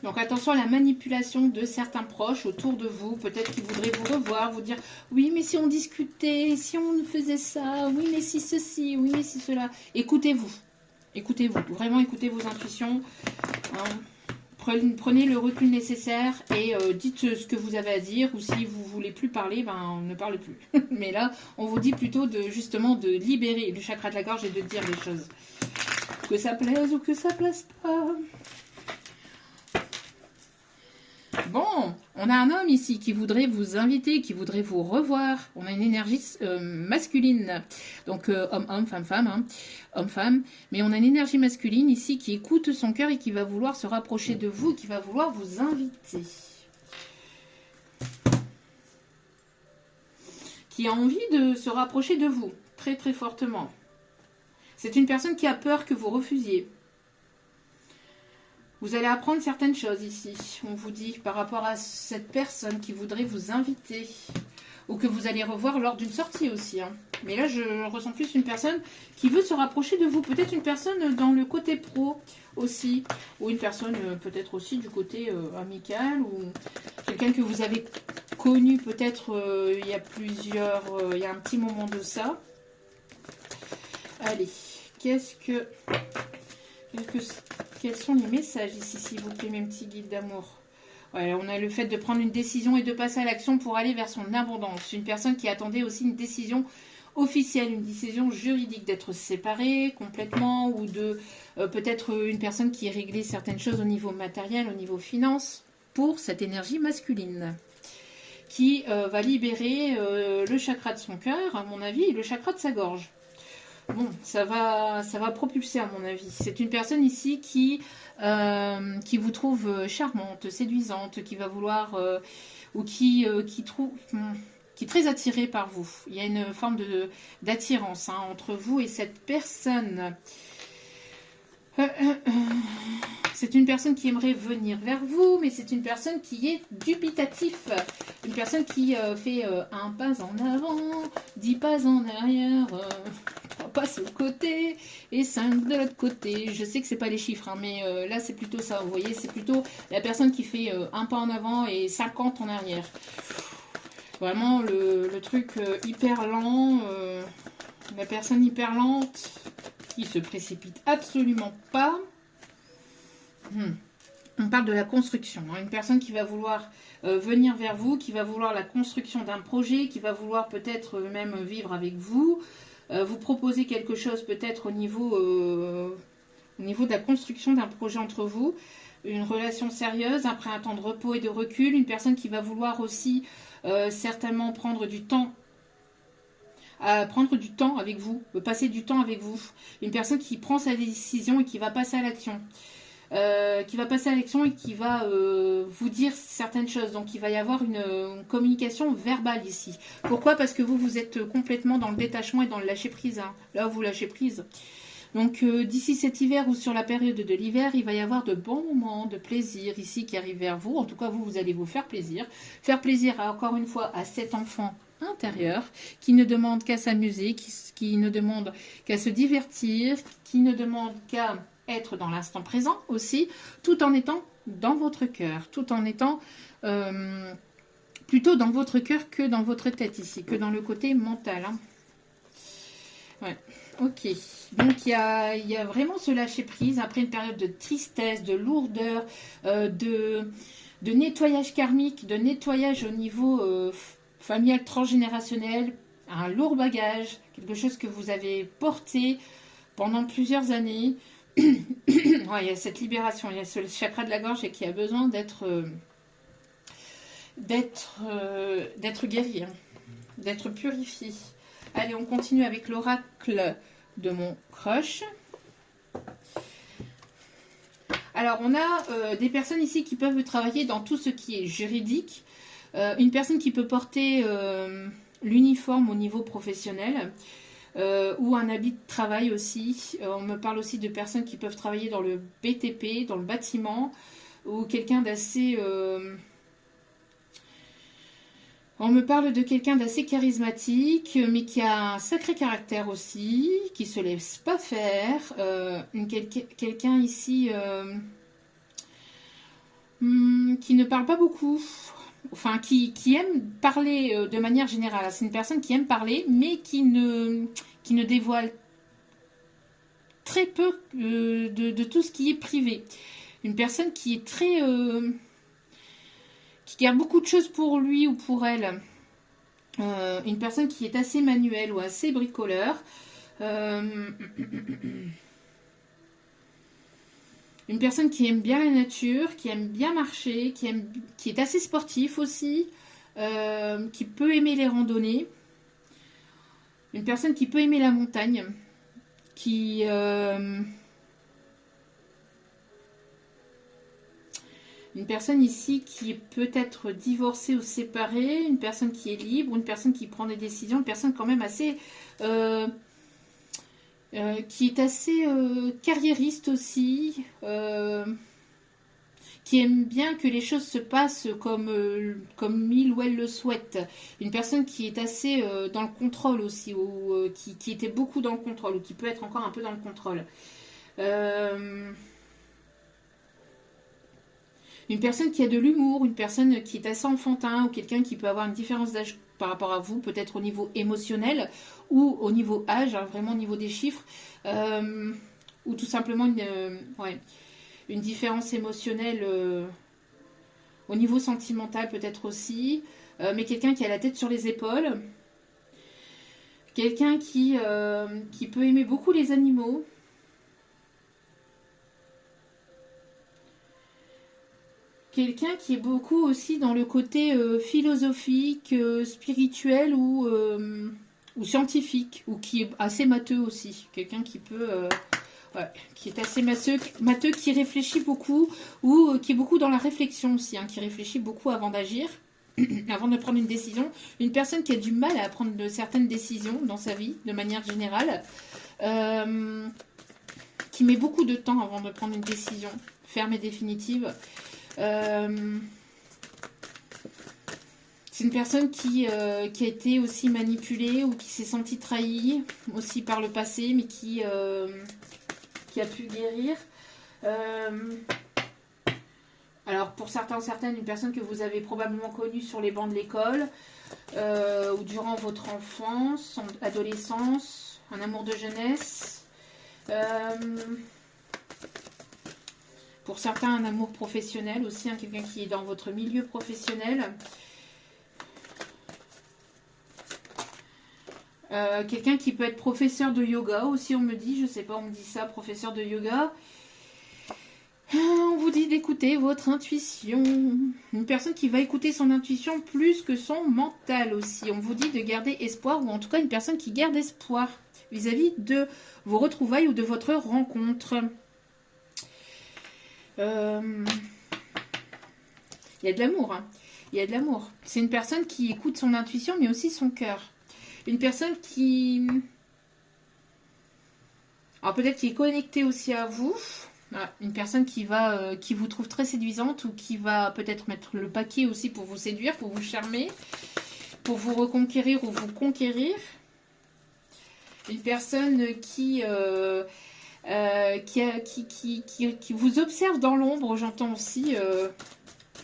Donc attention à la manipulation de certains proches autour de vous. Peut-être qu'ils voudraient vous revoir, vous dire « Oui, mais si on discutait, si on faisait ça, oui, mais si ceci, oui, mais si cela. » Écoutez-vous. Écoutez-vous. Vraiment écoutez vos intuitions. Hein. Prenez le recul nécessaire et dites ce que vous avez à dire ou si vous voulez plus parler, ben ne parlez plus. Mais là, on vous dit plutôt justement de libérer le chakra de la gorge et de dire les choses. Que ça plaise ou que ça plaise pas. Bon, on a un homme ici qui voudrait vous inviter, qui voudrait vous revoir. On a une énergie masculine, donc homme-homme, femme-femme, hein. Homme-femme. Mais on a une énergie masculine ici qui écoute son cœur et qui va vouloir se rapprocher de vous, qui va vouloir vous inviter. Qui a envie de se rapprocher de vous, très très fortement. C'est une personne qui a peur que vous refusiez. Vous allez apprendre certaines choses ici, on vous dit, par rapport à cette personne qui voudrait vous inviter. ou que vous allez revoir lors d'une sortie aussi. Hein. Mais là, je ressens plus une personne qui veut se rapprocher de vous. Peut-être une personne dans le côté pro aussi, ou une personne peut-être aussi du côté amical, ou quelqu'un que vous avez connu peut-être il y a il y a un petit moment de ça. Allez, quels sont les messages ici, s'il vous plaît, mes petits guides d'amour? Ouais, on a le fait de prendre une décision et de passer à l'action pour aller vers son abondance. Une personne qui attendait aussi une décision officielle, une décision juridique, d'être séparée complètement, ou de peut-être une personne qui réglait certaines choses au niveau matériel, au niveau finance, pour cette énergie masculine, qui va libérer le chakra de son cœur, à mon avis, et le chakra de sa gorge. Bon, ça va propulser à mon avis. C'est une personne ici qui vous trouve charmante, séduisante, qui va vouloir ou qui est très attirée par vous. Il y a une forme d'attirance entre vous et cette personne. C'est une personne qui aimerait venir vers vous, mais c'est une personne qui est dubitatif. Une personne qui fait un pas en avant, 10 pas en arrière, 3 pas sur le côté et 5 de l'autre côté. Je sais que c'est pas les chiffres, hein, mais là c'est plutôt ça. Vous voyez, c'est plutôt la personne qui fait un pas en avant et 50 en arrière. Vraiment le truc hyper lent, la personne hyper lente qui se précipite absolument pas. On parle de la construction, hein. Une personne qui va vouloir venir vers vous, qui va vouloir la construction d'un projet, qui va vouloir peut-être même vivre avec vous, vous proposer quelque chose peut-être au niveau de la construction d'un projet entre vous, une relation sérieuse, après un temps de repos et de recul, une personne qui va vouloir aussi certainement prendre du temps avec vous, passer du temps avec vous, une personne qui prend sa décision et qui va passer à l'action. Et qui va vous dire certaines choses. Donc il va y avoir une communication verbale ici. Pourquoi? Parce que vous êtes complètement dans le détachement et dans le lâcher prise. Hein. Là, vous lâchez prise. Donc d'ici cet hiver ou sur la période de l'hiver, il va y avoir de bons moments de plaisir ici qui arrivent vers vous. En tout cas, vous allez vous faire plaisir. Faire plaisir, encore une fois, à cet enfant intérieur qui ne demande qu'à s'amuser, qui ne demande qu'à se divertir, qui ne demande qu'à être dans l'instant présent aussi, tout en étant dans votre cœur, tout en étant plutôt dans votre cœur que dans votre tête ici, que dans le côté mental. Hein. Ouais, ok. Donc il y a vraiment ce lâcher prise après une période de tristesse, de lourdeur, de nettoyage karmique, de nettoyage au niveau familial transgénérationnel, un lourd bagage, quelque chose que vous avez porté pendant plusieurs années. Ouais, il y a cette libération, il y a ce chakra de la gorge et qui a besoin d'être guéri, hein, d'être purifié. Allez, on continue avec l'oracle de mon crush. Alors, on a des personnes ici qui peuvent travailler dans tout ce qui est juridique. Une personne qui peut porter l'uniforme au niveau professionnel. Ou un habit de travail aussi. On me parle aussi de personnes qui peuvent travailler dans le BTP, dans le bâtiment, ou quelqu'un d'assez... On me parle de quelqu'un d'assez charismatique, mais qui a un sacré caractère aussi, qui ne se laisse pas faire. Quelqu'un ici qui ne parle pas beaucoup. Enfin, qui aime parler de manière générale. C'est une personne qui aime parler, mais qui ne dévoile très peu de tout ce qui est privé. Une personne qui est très... qui garde beaucoup de choses pour lui ou pour elle. Une personne qui est assez manuelle ou assez bricoleur. Une personne qui aime bien la nature, qui aime bien marcher, qui est assez sportif aussi, qui peut aimer les randonnées. Une personne qui peut aimer la montagne, une personne ici qui est peut-être divorcée ou séparée, une personne qui est libre, une personne qui prend des décisions, une personne quand même assez... qui est assez carriériste aussi, qui aime bien que les choses se passent comme il ou elle le souhaite. Une personne qui est assez dans le contrôle aussi, ou qui était beaucoup dans le contrôle, ou qui peut être encore un peu dans le contrôle. Une personne qui a de l'humour, une personne qui est assez enfantin, ou quelqu'un qui peut avoir une différence d'âge par rapport à vous, peut-être au niveau émotionnel, ou au niveau âge, hein, vraiment au niveau des chiffres, ou tout simplement une différence émotionnelle au niveau sentimental peut-être aussi, mais quelqu'un qui a la tête sur les épaules, quelqu'un qui peut aimer beaucoup les animaux, quelqu'un qui est beaucoup aussi dans le côté philosophique, spirituel ou scientifique, ou qui est assez matheux aussi, quelqu'un qui peut... ouais, qui est assez matheux, qui réfléchit beaucoup, ou qui est beaucoup dans la réflexion aussi, hein, qui réfléchit beaucoup avant d'agir, avant de prendre une décision. Une personne qui a du mal à prendre certaines décisions dans sa vie, de manière générale, qui met beaucoup de temps avant de prendre une décision ferme et définitive. C'est une personne qui a été aussi manipulée ou qui s'est sentie trahie aussi par le passé, mais qui a pu guérir. Alors pour certaines, une personne que vous avez probablement connue sur les bancs de l'école ou durant votre enfance, adolescence, un amour de jeunesse. Pour certains, un amour professionnel aussi, hein, quelqu'un qui est dans votre milieu professionnel. Quelqu'un qui peut être professeur de yoga aussi, on me dit, je sais pas, on me dit ça, professeur de yoga. On vous dit d'écouter votre intuition. Une personne qui va écouter son intuition plus que son mental aussi. On vous dit de garder espoir, ou en tout cas une personne qui garde espoir vis-à-vis de vos retrouvailles ou de votre rencontre. Il y a de l'amour, hein. Il y a de l'amour. C'est une personne qui écoute son intuition, mais aussi son cœur. Une personne qui... Alors peut-être qui est connectée aussi à vous. Voilà. Une personne qui vous trouve très séduisante, ou qui va peut-être mettre le paquet aussi pour vous séduire, pour vous charmer, pour vous reconquérir ou vous conquérir. Une personne qui vous observe dans l'ombre, j'entends aussi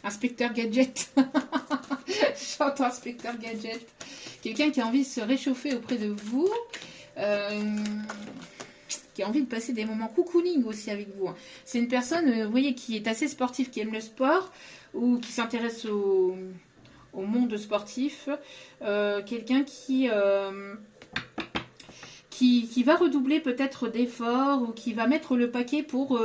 Inspecteur Gadget. J'entends Inspecteur Gadget. Quelqu'un qui a envie de se réchauffer auprès de vous, qui a envie de passer des moments cocooning aussi avec vous. C'est une personne, vous voyez, qui est assez sportive, qui aime le sport, ou qui s'intéresse au monde sportif. Quelqu'un qui va redoubler peut-être d'efforts, ou qui va mettre le paquet pour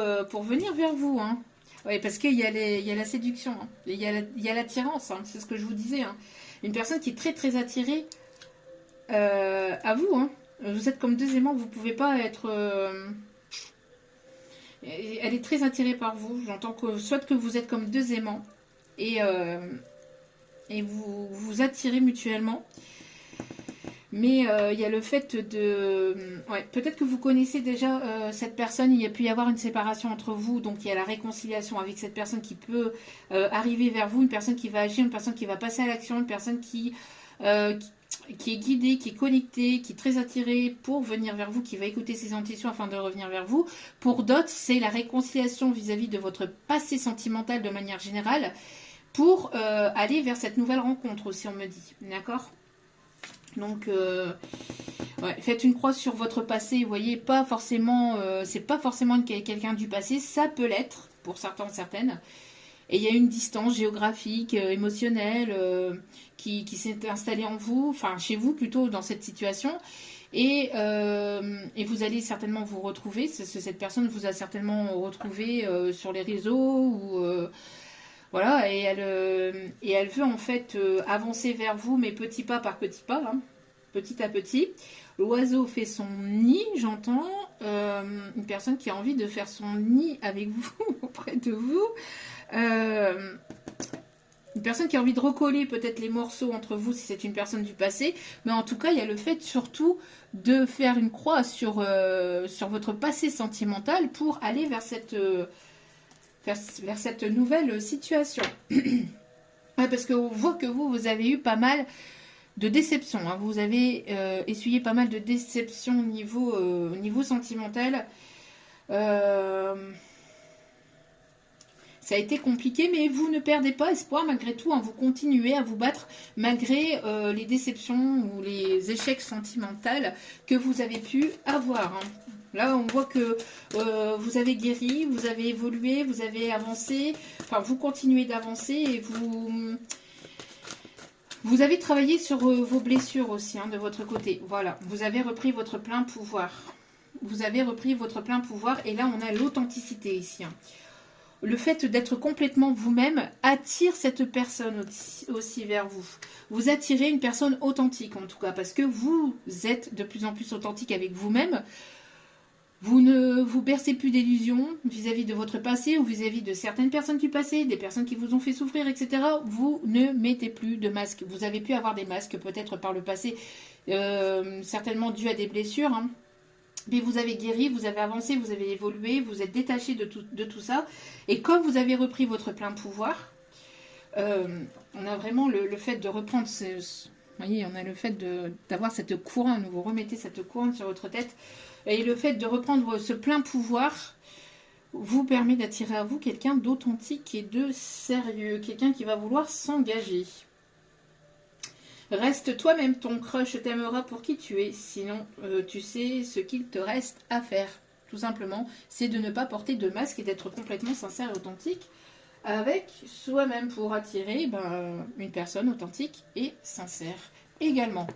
venir vers vous. Hein. Oui, parce qu'il y a la séduction, hein. Il y a l'attirance, hein. C'est ce que je vous disais. Hein. Une personne qui est très très attirée à vous. Hein. Vous êtes comme deux aimants, vous ne pouvez pas être... Elle est très attirée par vous. J'entends que soit que vous êtes comme deux aimants et vous vous attirez mutuellement. Mais il y a le fait de... Ouais, peut-être que vous connaissez déjà cette personne, il y a pu y avoir une séparation entre vous, donc il y a la réconciliation avec cette personne qui peut arriver vers vous, une personne qui va agir, une personne qui va passer à l'action, une personne qui est guidée, qui est connectée, qui est très attirée pour venir vers vous, qui va écouter ses intuitions afin de revenir vers vous. Pour d'autres, c'est la réconciliation vis-à-vis de votre passé sentimental de manière générale pour aller vers cette nouvelle rencontre aussi, on me dit. D'accord ? Donc, ouais, faites une croix sur votre passé. Vous voyez, pas forcément, c'est pas forcément quelqu'un du passé, ça peut l'être pour certains, certaines. Et il y a une distance géographique, émotionnelle, qui s'est installée en vous, enfin chez vous plutôt dans cette situation. Et vous allez certainement vous retrouver. Cette personne vous a certainement retrouvé sur les réseaux ou voilà, et elle veut en fait avancer vers vous, mais petit pas par petit pas, hein, petit à petit. L'oiseau fait son nid, j'entends. Une personne qui a envie de faire son nid avec vous, auprès de vous. Une personne qui a envie de recoller peut-être les morceaux entre vous, si c'est une personne du passé. Mais en tout cas, il y a le fait surtout de faire une croix sur votre passé sentimental pour aller vers vers cette nouvelle situation. Ouais, parce qu'on voit que vous avez eu pas mal de déceptions. Hein. Vous avez essuyé pas mal de déceptions au niveau sentimental. Ça a été compliqué, mais vous ne perdez pas espoir malgré tout. Hein, vous continuez à vous battre malgré les déceptions ou les échecs sentimentaux que vous avez pu avoir. Hein. Là, on voit que vous avez guéri, vous avez évolué, vous avez avancé. Enfin, vous continuez d'avancer et vous avez travaillé sur vos blessures aussi, hein, de votre côté. Voilà, vous avez repris votre plein pouvoir. Vous avez repris votre plein pouvoir et là, on a l'authenticité ici. Hein. Le fait d'être complètement vous-même attire cette personne aussi vers vous. Vous attirez une personne authentique en tout cas, parce que vous êtes de plus en plus authentique avec vous-même. Vous ne vous bercez plus d'illusions vis-à-vis de votre passé ou vis-à-vis de certaines personnes du passé, des personnes qui vous ont fait souffrir, etc. Vous ne mettez plus de masque. Vous avez pu avoir des masques peut-être par le passé, certainement dû à des blessures, hein. Mais vous avez guéri, vous avez avancé, vous avez évolué, vous êtes détaché de tout ça. Et comme vous avez repris votre plein pouvoir, on a vraiment le fait de reprendre vous voyez, on a le fait d'avoir cette couronne, vous remettez cette couronne sur votre tête. Et le fait de reprendre ce plein pouvoir vous permet d'attirer à vous quelqu'un d'authentique et de sérieux. Quelqu'un qui va vouloir s'engager. Reste toi-même, ton crush t'aimera pour qui tu es, sinon tu sais ce qu'il te reste à faire. Tout simplement, c'est de ne pas porter de masque et d'être complètement sincère et authentique avec soi-même pour attirer une personne authentique et sincère également.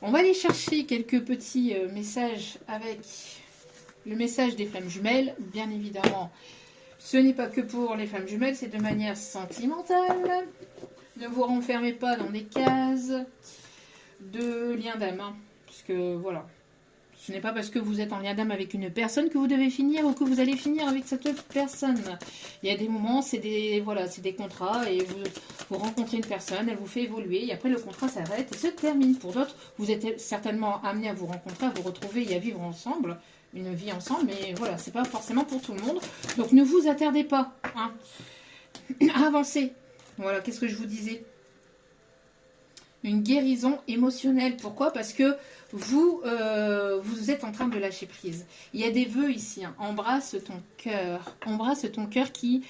On va aller chercher quelques petits messages avec le message des flammes jumelles, bien évidemment. Ce n'est pas que pour les flammes jumelles, c'est de manière sentimentale. Ne vous renfermez pas dans des cases de lien d'âme. Hein, parce que voilà, ce n'est pas parce que vous êtes en lien d'âme avec une personne que vous devez finir ou que vous allez finir avec cette personne. Il y a des moments, c'est des contrats et vous rencontrez une personne, elle vous fait évoluer et après le contrat s'arrête et se termine. Pour d'autres, vous êtes certainement amené à vous rencontrer, à vous retrouver et à vivre ensemble, une vie ensemble, mais voilà, c'est pas forcément pour tout le monde. Donc ne vous attardez pas, hein, à avancer. Voilà, qu'est-ce que je vous disais? Une guérison émotionnelle. Pourquoi? Parce que vous êtes en train de lâcher prise. Il y a des vœux ici. Hein. Embrasse ton cœur. Embrasse ton cœur qui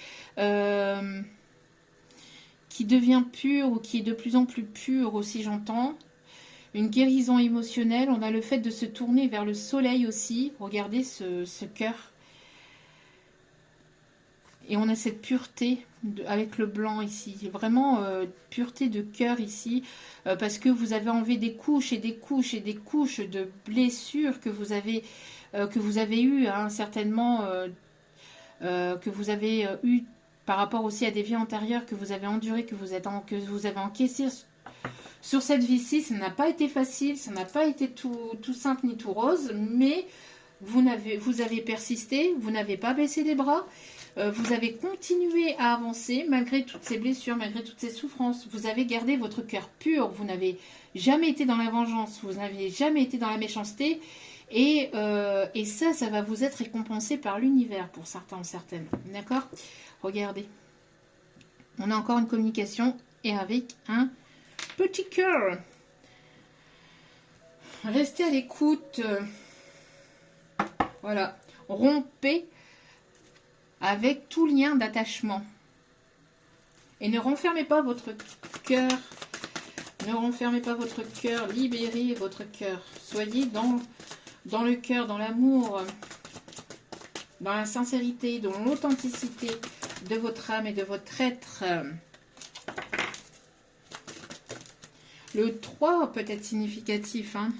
devient pur ou qui est de plus en plus pur aussi, j'entends. Une guérison émotionnelle. On a le fait de se tourner vers le soleil aussi. Regardez ce cœur. Et on a cette pureté avec le blanc ici. Vraiment pureté de cœur ici. Parce que vous avez enlevé des couches et des couches et des couches de blessures que vous avez eues. Hein, certainement que vous avez eues par rapport aussi à des vies antérieures que vous avez endurées, que vous avez encaissées sur cette vie-ci. Ça n'a pas été facile. Ça n'a pas été tout simple ni tout rose. Mais vous avez persisté. Vous n'avez pas baissé les bras. Vous avez continué à avancer malgré toutes ces blessures, malgré toutes ces souffrances. Vous avez gardé votre cœur pur. Vous n'avez jamais été dans la vengeance. Vous n'avez jamais été dans la méchanceté. Et ça va vous être récompensé par l'univers pour certains ou certaines. D'accord? Regardez. On a encore une communication et avec un petit cœur. Restez à l'écoute. Voilà. Rompez avec tout lien d'attachement. Et ne renfermez pas votre cœur. Ne renfermez pas votre cœur. Libérez votre cœur. Soyez dans le cœur, dans l'amour, dans la sincérité, dans l'authenticité de votre âme et de votre être. Le 3 peut être significatif. Hein.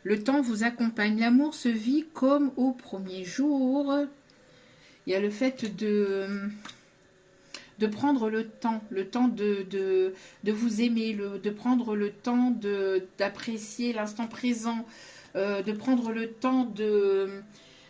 Le temps vous accompagne. L'amour se vit comme au premier jour. Il y a le fait de prendre le temps de vous aimer, de prendre le temps d'apprécier l'instant présent, de prendre le temps de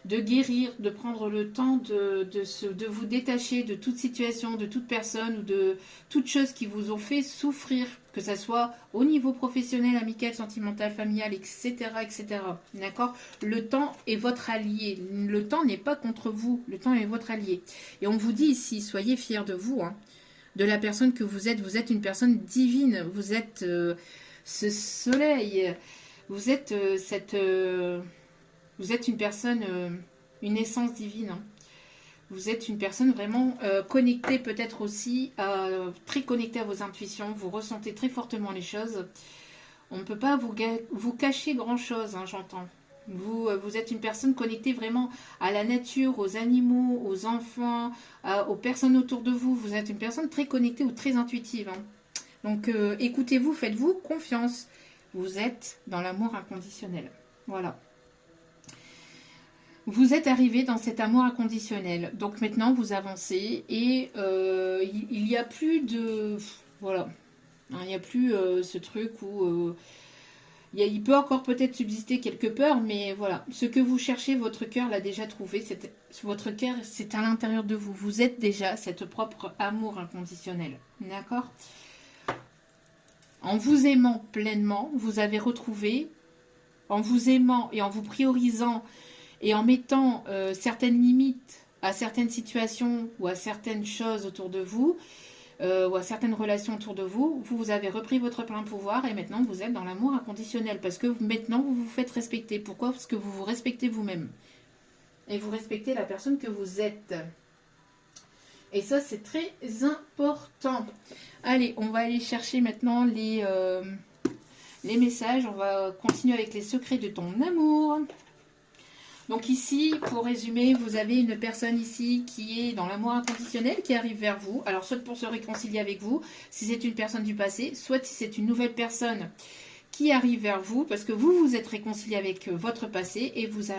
guérir, de prendre le temps de vous détacher de toute situation, de toute personne ou de toute chose qui vous ont fait souffrir, que ça soit au niveau professionnel, amical, sentimental, familial, etc. etc. D'accord? Le temps est votre allié. Le temps n'est pas contre vous. Le temps est votre allié. Et on vous dit ici, soyez fiers de vous, hein, de la personne que vous êtes. Vous êtes une personne divine. Vous êtes ce soleil. Vous êtes vous êtes une personne, une essence divine, hein. Vous êtes une personne vraiment connectée peut-être aussi, très connectée à vos intuitions. Vous ressentez très fortement les choses. On ne peut pas vous cacher grand-chose, hein, j'entends. Vous êtes une personne connectée vraiment à la nature, aux animaux, aux enfants, aux personnes autour de vous. Vous êtes une personne très connectée ou très intuitive, hein. Donc écoutez-vous, faites-vous confiance. Vous êtes dans l'amour inconditionnel. Voilà. Vous êtes arrivé dans cet amour inconditionnel. Donc maintenant, vous avancez et il n'y a plus de... Voilà. Il n'y a plus ce truc où... il peut encore peut-être subsister quelques peurs, mais voilà. Ce que vous cherchez, votre cœur l'a déjà trouvé. Votre cœur, c'est à l'intérieur de vous. Vous êtes déjà cet propre amour inconditionnel. D'accord? En vous aimant pleinement, vous avez retrouvé, en vous aimant et en vous priorisant, et en mettant certaines limites à certaines situations ou à certaines choses autour de vous, ou à certaines relations autour de vous, vous avez repris votre plein pouvoir et maintenant vous êtes dans l'amour inconditionnel parce que maintenant vous vous faites respecter. Pourquoi? Parce que vous vous respectez vous-même. Et vous respectez la personne que vous êtes. Et ça, c'est très important. Allez, on va aller chercher maintenant les messages. On va continuer avec les secrets de ton amour. Donc ici, pour résumer, vous avez une personne ici qui est dans l'amour inconditionnel, qui arrive vers vous. Alors, soit pour se réconcilier avec vous, si c'est une personne du passé, soit si c'est une nouvelle personne qui arrive vers vous, parce que vous vous êtes réconcilié avec votre passé et vous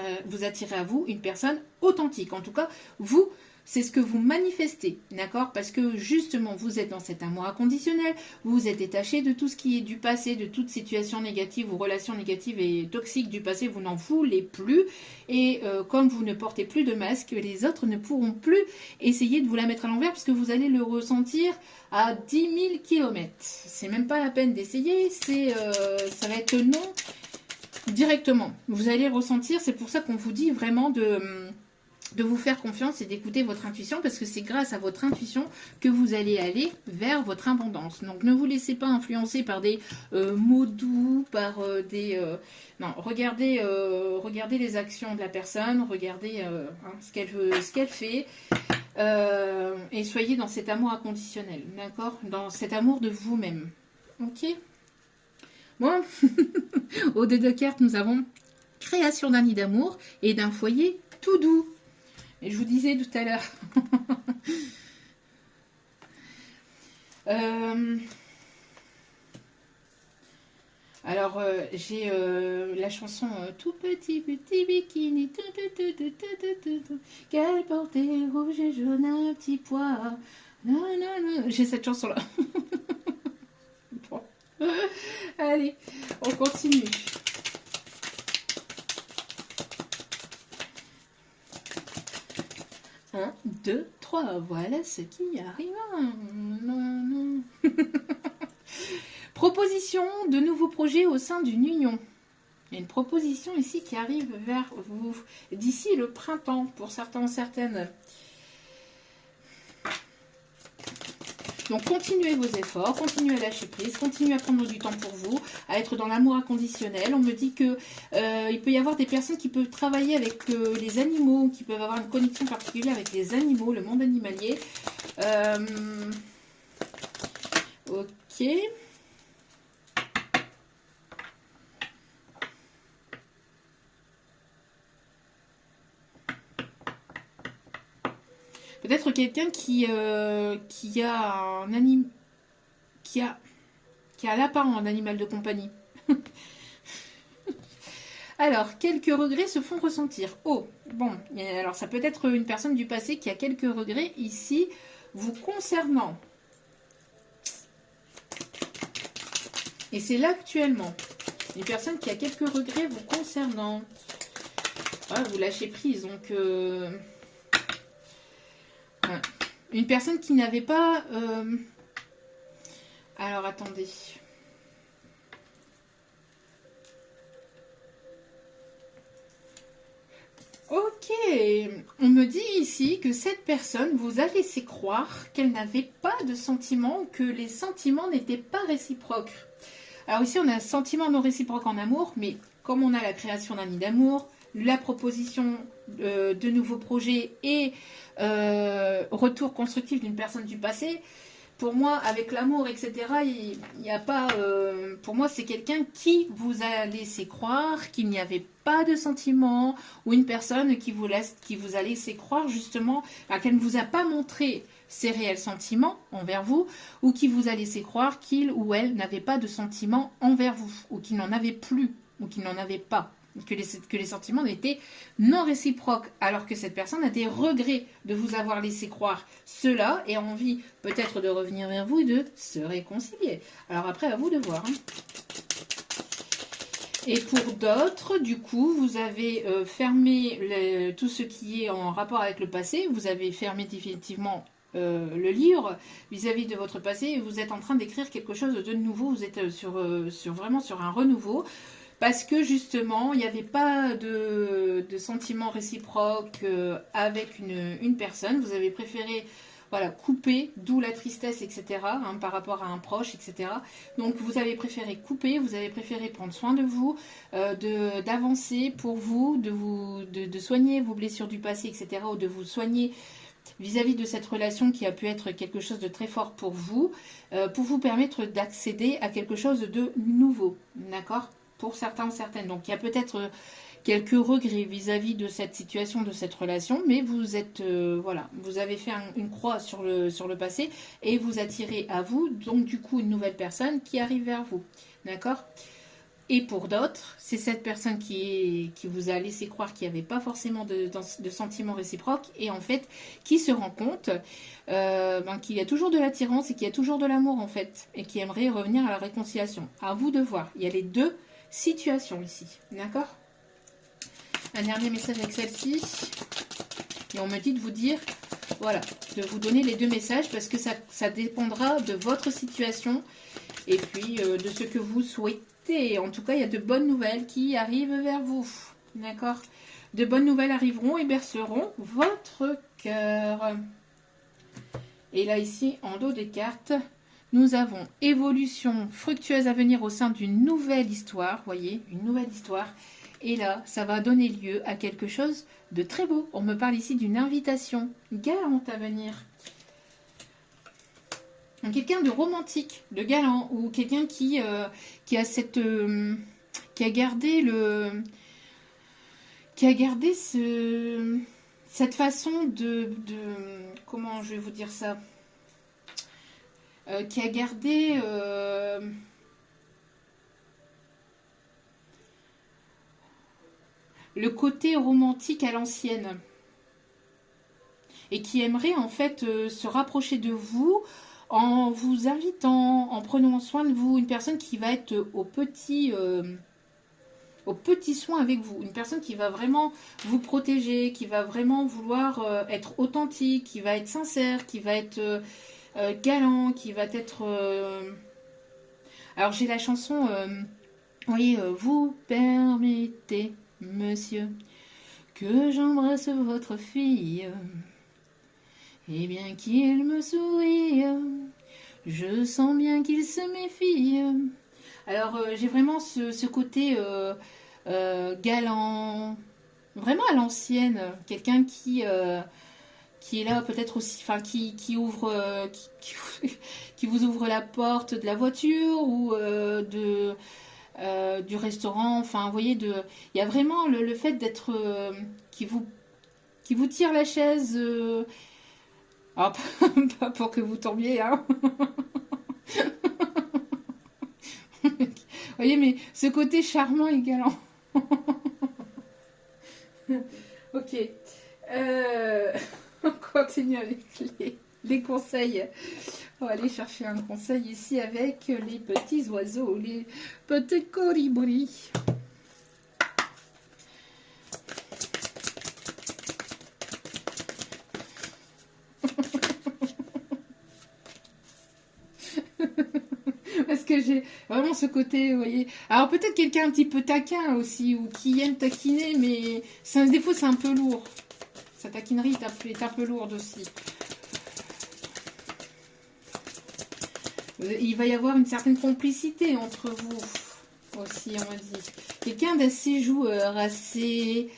attirez à vous une personne authentique. En tout cas, vous, c'est ce que vous manifestez, d'accord? Parce que justement, vous êtes dans cet amour inconditionnel, vous vous êtes détaché de tout ce qui est du passé, de toute situation négative ou relation négative et toxique du passé, vous n'en voulez plus. Et comme vous ne portez plus de masque, les autres ne pourront plus essayer de vous la mettre à l'envers, parce que vous allez le ressentir à 10 000 km. C'est même pas la peine d'essayer, ça va être non directement. Vous allez ressentir, c'est pour ça qu'on vous dit vraiment de vous faire confiance et d'écouter votre intuition, parce que c'est grâce à votre intuition que vous allez aller vers votre abondance. Donc ne vous laissez pas influencer par des mots doux, par non, regardez les actions de la personne, regardez ce qu'elle fait, et soyez dans cet amour inconditionnel, d'accord? Dans cet amour de vous-même. Ok? Bon, au dé de cartes, nous avons création d'un nid d'amour et d'un foyer tout doux. Et je vous disais tout à l'heure. Alors, j'ai la chanson Tout petit, petit bikini, qu'elle portait rouge et jaune, un petit pois. J'ai cette chanson-là. Bon. Allez, on continue. 1, 2, 3, voilà ce qui arrive. Non. Proposition de nouveaux projets au sein d'une union. Il y a une proposition ici qui arrive vers vous d'ici le printemps, pour certains ou certaines. Donc continuez vos efforts, continuez à lâcher prise, continuez à prendre du temps pour vous, à être dans l'amour inconditionnel. On me dit que il peut y avoir des personnes qui peuvent travailler avec les animaux, qui peuvent avoir une connexion particulière avec les animaux, le monde animalier. Ok. Peut-être quelqu'un qui a un qui a l'apparence d'un animal de compagnie. Alors, quelques regrets se font ressentir. Oh, bon, alors ça peut être une personne du passé qui a quelques regrets ici vous concernant. Et c'est là actuellement. Une personne qui a quelques regrets vous concernant. Ah, vous lâchez prise, donc... Une personne qui n'avait pas... Alors, attendez. on me dit ici que cette personne vous a laissé croire qu'elle n'avait pas de sentiments, que les sentiments n'étaient pas réciproques. Alors ici, on a un sentiment non réciproque en amour, mais comme on a la création d'un nid d'amour, la proposition de nouveaux projets et retour constructif d'une personne du passé, pour moi, avec l'amour, etc., il n'y a pas... pour moi, c'est quelqu'un qui vous a laissé croire qu'il n'y avait pas de sentiments, ou une personne qui vous a laissé croire justement qu'elle ne vous a pas montré ses réels sentiments envers vous, ou qui vous a laissé croire qu'il ou elle n'avait pas de sentiments envers vous, ou qu'il n'en avait plus, ou qu'il n'en avait pas. Que les sentiments étaient non réciproques, alors que cette personne a des regrets de vous avoir laissé croire cela et a envie peut-être de revenir vers vous et de se réconcilier. Alors après, à vous de voir. Hein. Et pour d'autres, du coup, vous avez fermé tout ce qui est en rapport avec le passé, vous avez fermé définitivement le livre vis-à-vis de votre passé et vous êtes en train d'écrire quelque chose de nouveau, vous êtes vraiment sur un renouveau. Parce que justement, il n'y avait pas de sentiments réciproques avec une personne. Vous avez préféré voilà, couper, d'où la tristesse, etc. Hein, par rapport à un proche, etc. Donc vous avez préféré couper, vous avez préféré prendre soin de vous, d'avancer pour vous, de soigner vos blessures du passé, etc. Ou de vous soigner vis-à-vis de cette relation qui a pu être quelque chose de très fort pour vous permettre d'accéder à quelque chose de nouveau. D'accord ? Pour certains ou certaines. Donc il y a peut-être quelques regrets vis-à-vis de cette situation, de cette relation, mais vous êtes, voilà, vous avez fait une croix sur le passé et vous attirez à vous, donc du coup, une nouvelle personne qui arrive vers vous. D'accord ? Et pour d'autres, c'est cette personne qui vous a laissé croire qu'il n'y avait pas forcément de sentiments réciproques et en fait, qui se rend compte qu'il y a toujours de l'attirance et qu'il y a toujours de l'amour en fait et qui aimerait revenir à la réconciliation. À vous de voir. Il y a les deux situation ici, d'accord? Un dernier message avec celle-ci. Et on me dit de vous dire, voilà, de vous donner les deux messages parce que ça dépendra de votre situation et puis de ce que vous souhaitez. En tout cas, il y a de bonnes nouvelles qui arrivent vers vous, d'accord? De bonnes nouvelles arriveront et berceront votre cœur. Et là, ici, en dos des cartes, nous avons évolution fructueuse à venir au sein d'une nouvelle histoire. Vous voyez, une nouvelle histoire. Et là, ça va donner lieu à quelque chose de très beau. On me parle ici d'une invitation galante à venir. Quelqu'un de romantique, de galant, ou quelqu'un qui a cette... qui a gardé cette façon de... Comment je vais vous dire ça ? Qui a gardé le côté romantique à l'ancienne et qui aimerait en fait se rapprocher de vous en vous invitant, en prenant soin de vous, une personne qui va être au petit soin avec vous, une personne qui va vraiment vous protéger, qui va vraiment vouloir être authentique, qui va être sincère, qui va être... galant, qui va être... Alors j'ai la chanson, oui, vous permettez, monsieur, que j'embrasse votre fille, et bien qu'il me sourie, je sens bien qu'il se méfie. Alors j'ai vraiment ce côté galant, vraiment à l'ancienne, quelqu'un qui est là peut-être aussi, enfin qui ouvre, qui vous ouvre la porte de la voiture ou du restaurant. Enfin, vous voyez, il y a vraiment le fait d'être qui vous tire la chaise. Alors, pas pour que vous tombiez, hein. Vous voyez, mais ce côté charmant et galant. Ok. On continue avec les conseils. On va aller chercher un conseil ici avec les petits oiseaux, les petits colibris. Parce que j'ai vraiment ce côté, vous voyez. Alors peut-être quelqu'un un petit peu taquin aussi, ou qui aime taquiner, mais des fois c'est un peu lourd. taquinerie est un peu lourde aussi. Il va y avoir une certaine complicité entre vous aussi, on me dit. Quelqu'un d'assez joueur, assez...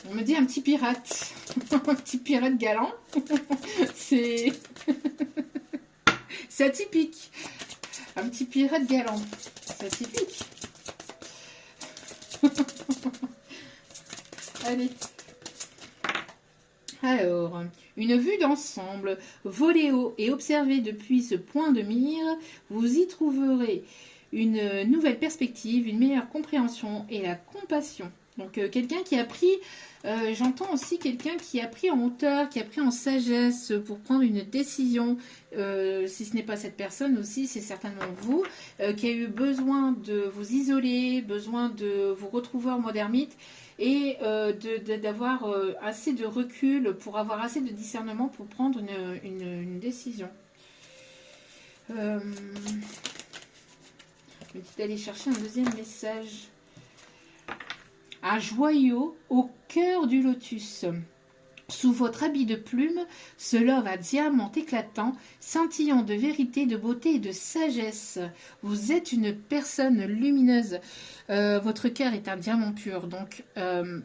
On me dit un petit pirate. Un petit pirate galant. C'est atypique. Un petit pirate galant. C'est atypique. Allez. Alors, une vue d'ensemble, volez haut et observez depuis ce point de mire, vous y trouverez une nouvelle perspective, une meilleure compréhension et la compassion. Donc quelqu'un qui a pris, j'entends aussi quelqu'un qui a pris en hauteur, qui a pris en sagesse pour prendre une décision. Si ce n'est pas cette personne aussi, c'est certainement vous, qui a eu besoin de vous isoler, besoin de vous retrouver en mode ermite, et d'avoir assez de recul pour avoir assez de discernement pour prendre une décision. Je me dis d'aller chercher un deuxième message. Un joyau au cœur du lotus. Sous votre habit de plume se love un diamant éclatant, scintillant de vérité, de beauté et de sagesse. Vous êtes une personne lumineuse. Votre cœur est un diamant pur. Donc, ne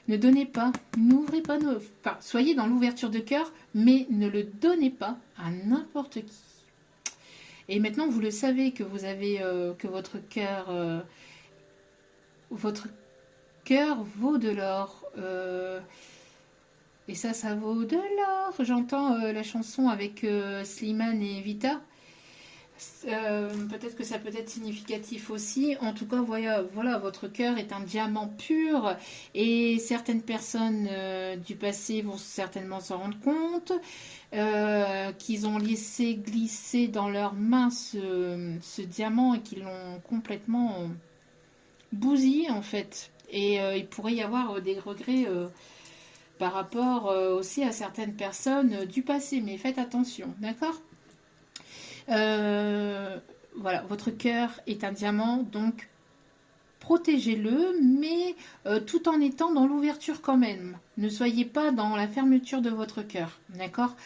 donnez pas, n'ouvrez pas nos... Enfin, soyez dans l'ouverture de cœur, mais ne le donnez pas à n'importe qui. Et maintenant, vous le savez que vous avez... que votre cœur vaut de l'or. Et ça vaut de l'or. J'entends la chanson avec Slimane et Vita. Peut-être que ça peut être significatif aussi. En tout cas, voilà, votre cœur est un diamant pur. Et certaines personnes du passé vont certainement s'en rendre compte. Qu'ils ont laissé glisser dans leurs mains ce diamant et qu'ils l'ont complètement bousillé en fait. Et il pourrait y avoir des regrets par rapport aussi à certaines personnes du passé. Mais faites attention, d'accord ? Voilà, votre cœur est un diamant, donc protégez-le, mais tout en étant dans l'ouverture quand même. Ne soyez pas dans la fermeture de votre cœur, d'accord ?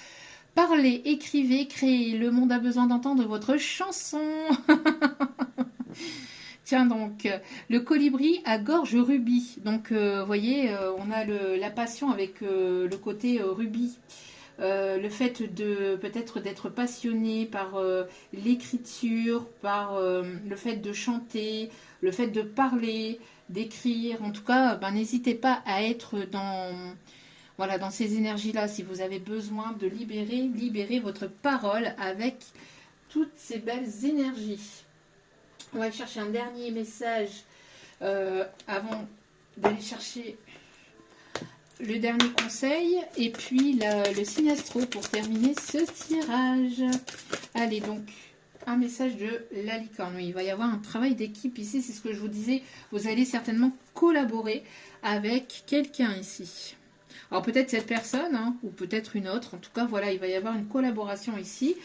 Parlez, écrivez, créez. Le monde a besoin d'entendre votre chanson. Tiens donc, le colibri à gorge rubis. Donc, vous voyez, on a la passion avec le côté rubis. Le fait de peut-être d'être passionné par l'écriture, par le fait de chanter, le fait de parler, d'écrire. En tout cas, ben, n'hésitez pas à être dans ces énergies-là. Si vous avez besoin de libérer votre parole avec toutes ces belles énergies. On va chercher un dernier message avant d'aller chercher le dernier conseil et puis le signe astro pour terminer ce tirage. Allez, donc un message de la licorne. Oui, il va y avoir un travail d'équipe ici, c'est ce que je vous disais. Vous allez certainement collaborer avec quelqu'un ici. Alors peut-être cette personne, hein, ou peut-être une autre. En tout cas, voilà, il va y avoir une collaboration ici.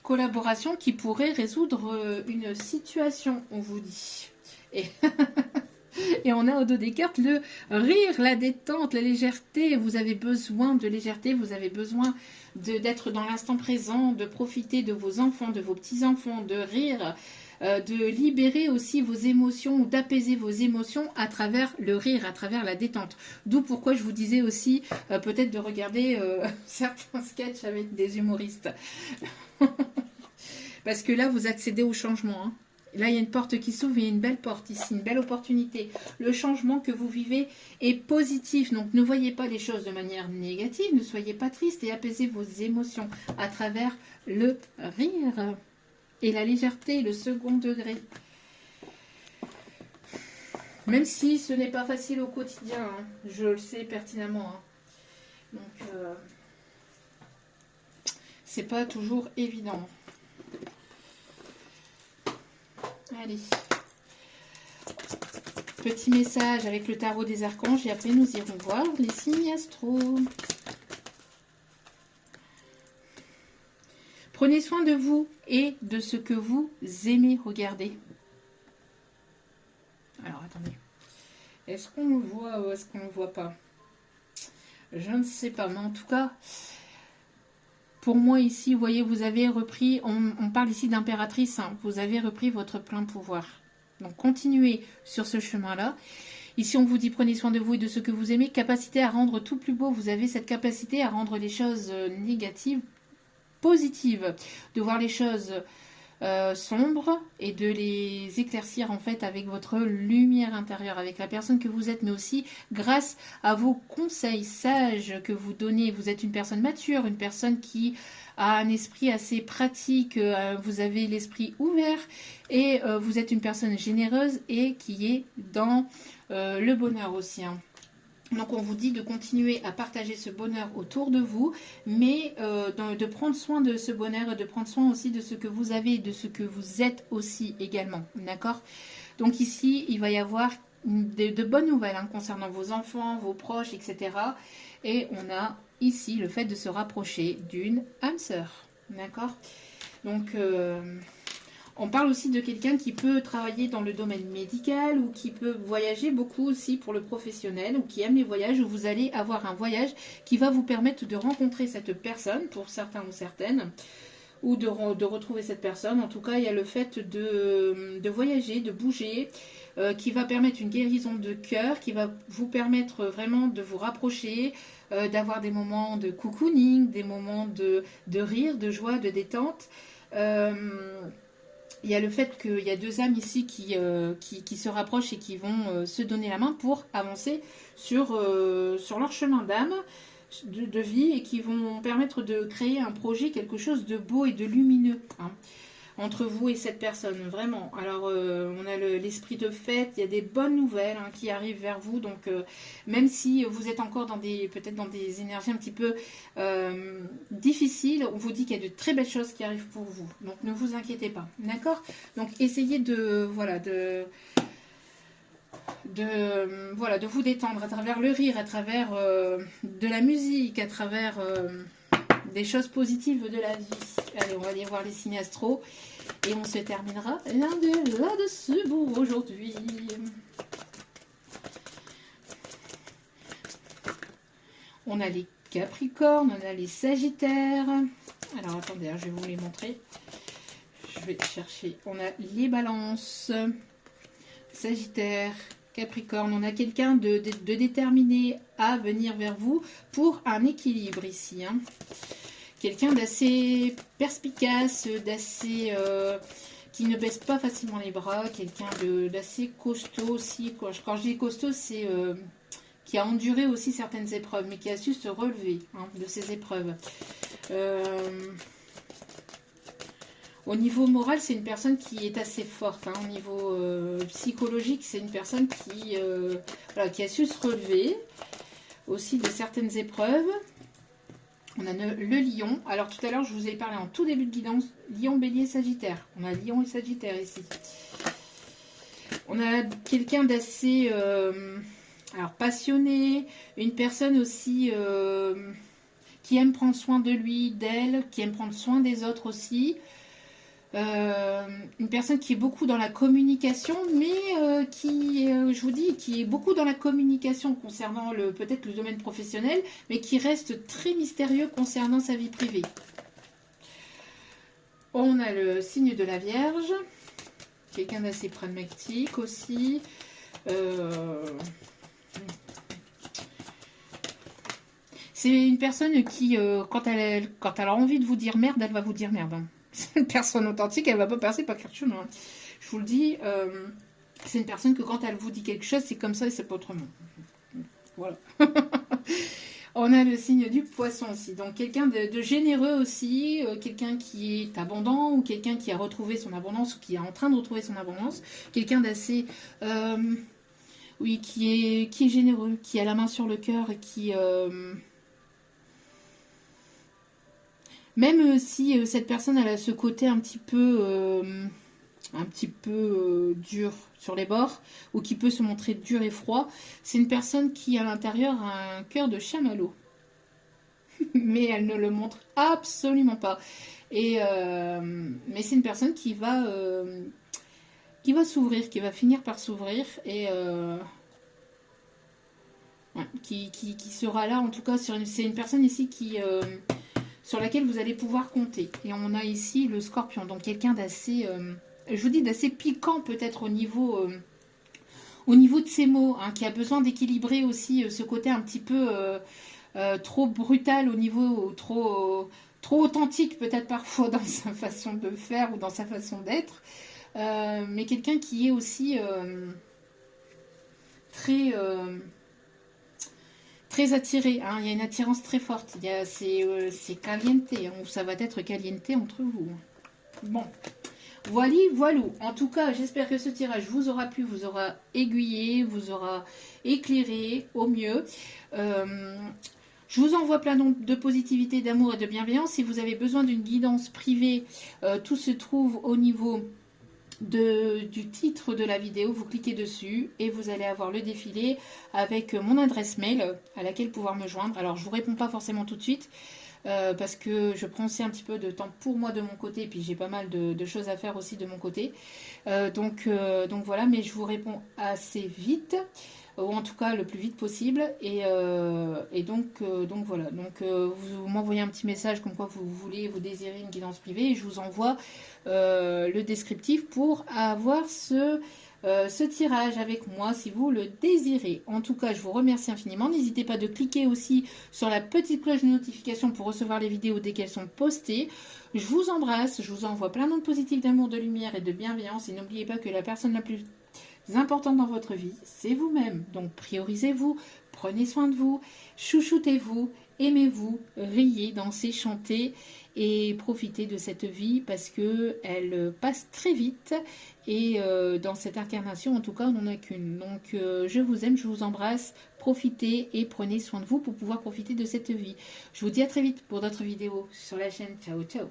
Collaboration qui pourrait résoudre une situation, on vous dit. Et, et on a au dos des cartes le rire, la détente, la légèreté. Vous avez besoin de légèreté, vous avez besoin d'être dans l'instant présent, de profiter de vos enfants, de vos petits-enfants, de rire, de libérer aussi vos émotions ou d'apaiser vos émotions à travers le rire, à travers la détente. D'où pourquoi je vous disais aussi peut-être de regarder certains sketchs avec des humoristes. Parce que là, vous accédez au changement. Hein. Là, il y a une porte qui s'ouvre, il y a une belle porte ici, une belle opportunité. Le changement que vous vivez est positif. Donc, ne voyez pas les choses de manière négative. Ne soyez pas triste et apaisez vos émotions à travers le rire et la légèreté, le second degré. Même si ce n'est pas facile au quotidien, hein, je le sais pertinemment. Hein. Donc, c'est pas toujours évident. Allez. Petit message avec le tarot des archanges et après nous irons voir les signes astro. Prenez soin de vous et de ce que vous aimez regarder. Alors, attendez. Est-ce qu'on le voit ou est-ce qu'on le voit pas? Je ne sais pas, mais en tout cas, pour moi ici, vous voyez, vous avez repris, on parle ici d'impératrice, hein, vous avez repris votre plein pouvoir. Donc continuez sur ce chemin-là. Ici, on vous dit prenez soin de vous et de ce que vous aimez. Capacité à rendre tout plus beau. Vous avez cette capacité à rendre les choses négatives positives, de voir les choses sombres et de les éclaircir en fait avec votre lumière intérieure, avec la personne que vous êtes, mais aussi grâce à vos conseils sages que vous donnez. Vous êtes une personne mature, une personne qui a un esprit assez pratique, vous avez l'esprit ouvert et vous êtes une personne généreuse et qui est dans le bonheur aussi. Hein. Donc on vous dit de continuer à partager ce bonheur autour de vous, mais de prendre soin de ce bonheur et de prendre soin aussi de ce que vous avez et de ce que vous êtes aussi également. D'accord? Donc ici, il va y avoir de bonnes nouvelles hein, concernant vos enfants, vos proches, etc. Et on a ici le fait de se rapprocher d'une âme sœur. D'accord? Donc... on parle aussi de quelqu'un qui peut travailler dans le domaine médical ou qui peut voyager beaucoup aussi pour le professionnel ou qui aime les voyages, où vous allez avoir un voyage qui va vous permettre de rencontrer cette personne, pour certains ou certaines, ou de retrouver cette personne. En tout cas, il y a le fait de voyager, de bouger, qui va permettre une guérison de cœur, qui va vous permettre vraiment de vous rapprocher, d'avoir des moments de cocooning, des moments de rire, de joie, de détente. Il y a le fait qu'il y a deux âmes ici qui se rapprochent et qui vont se donner la main pour avancer sur leur chemin d'âme, de vie, et qui vont permettre de créer un projet, quelque chose de beau et de lumineux. Hein, entre vous et cette personne, vraiment. Alors, on a l'esprit de fête, il y a des bonnes nouvelles hein, qui arrivent vers vous, donc même si vous êtes encore peut-être dans des énergies un petit peu difficiles, on vous dit qu'il y a de très belles choses qui arrivent pour vous, donc ne vous inquiétez pas, d'accord? Donc, essayez de vous détendre à travers le rire, à travers de la musique, à travers des choses positives de la vie. Allez, on va aller voir les signes astro et on se terminera là-dessus pour aujourd'hui. On a les Capricornes, on a les Sagittaires. Alors attendez, je vais vous les montrer. Je vais chercher. On a les Balances, Sagittaire, Capricorne. On a quelqu'un de déterminé à venir vers vous pour un équilibre ici. Hein. Quelqu'un d'assez perspicace, d'assez qui ne baisse pas facilement les bras, quelqu'un d'assez costaud aussi. Quand je dis costaud, c'est qui a enduré aussi certaines épreuves, mais qui a su se relever hein, de ces épreuves. Au niveau moral, c'est une personne qui est assez forte. Hein. Au niveau psychologique, c'est une personne qui a su se relever aussi de certaines épreuves. On a le lion. Alors tout à l'heure, je vous ai parlé en tout début de guidance, lion, bélier, sagittaire. On a lion et sagittaire ici. On a quelqu'un d'assez passionné, une personne aussi qui aime prendre soin de lui, d'elle, qui aime prendre soin des autres aussi. Une personne qui est beaucoup dans la communication, mais je vous dis, qui est beaucoup dans la communication concernant peut-être le domaine professionnel, mais qui reste très mystérieux concernant sa vie privée. On a le signe de la Vierge, quelqu'un d'assez pragmatique aussi. C'est une personne qui, quand elle a envie de vous dire merde, elle va vous dire merde. Hein. C'est une personne authentique, elle va pas passer par quelque chose. Hein. Je vous le dis, c'est une personne que quand elle vous dit quelque chose, c'est comme ça et c'est pas autrement. Voilà. On a le signe du Poisson aussi. Donc quelqu'un de généreux aussi, quelqu'un qui est abondant ou quelqu'un qui a retrouvé son abondance ou qui est en train de retrouver son abondance. Quelqu'un d'assez... qui est généreux, qui a la main sur le cœur et qui... même si cette personne elle a ce côté un petit peu dur sur les bords, ou qui peut se montrer dur et froid, c'est une personne qui à l'intérieur a un cœur de chamallow. Mais elle ne le montre absolument pas. Mais c'est une personne qui va s'ouvrir, qui va finir par s'ouvrir. Et qui sera là, en tout cas, c'est une personne ici sur laquelle vous allez pouvoir compter. Et on a ici le scorpion, donc quelqu'un d'assez, je vous dis, d'assez piquant peut-être au niveau de ses mots, hein, qui a besoin d'équilibrer aussi ce côté un petit peu trop brutal au niveau, trop authentique peut-être parfois dans sa façon de faire ou dans sa façon d'être. Mais quelqu'un qui est aussi très, très attiré, hein. Il y a une attirance très forte. C'est caliente, hein, ou ça va être caliente entre vous. Bon, voilà. En tout cas, j'espère que ce tirage vous aura plu, vous aura aiguillé, vous aura éclairé au mieux. Je vous envoie plein de positivité, d'amour et de bienveillance. Si vous avez besoin d'une guidance privée, tout se trouve au niveau du titre de la vidéo. Vous cliquez dessus et vous allez avoir le défilé avec mon adresse mail à laquelle pouvoir me joindre. Alors, je ne vous réponds pas forcément tout de suite parce que je prends aussi un petit peu de temps pour moi de mon côté. Et puis, j'ai pas mal de choses à faire aussi de mon côté. Donc voilà, mais je vous réponds assez vite. Ou en tout cas le plus vite possible, et donc voilà, donc vous m'envoyez un petit message comme quoi vous désirez une guidance privée, et je vous envoie le descriptif pour avoir ce tirage avec moi si vous le désirez. En tout cas, je vous remercie infiniment. N'hésitez pas de cliquer aussi sur la petite cloche de notification pour recevoir les vidéos dès qu'elles sont postées. Je vous embrasse, je vous envoie plein d'ondes positives d'amour, de lumière et de bienveillance, et n'oubliez pas que la personne la plus importante dans votre vie, c'est vous-même. Donc priorisez-vous, prenez soin de vous, chouchoutez-vous, aimez-vous, riez, dansez, chantez et profitez de cette vie parce que elle passe très vite, et dans cette incarnation en tout cas on n'en a qu'une. Donc je vous aime, je vous embrasse, profitez et prenez soin de vous pour pouvoir profiter de cette vie. Je vous dis à très vite pour d'autres vidéos sur la chaîne. Ciao ciao.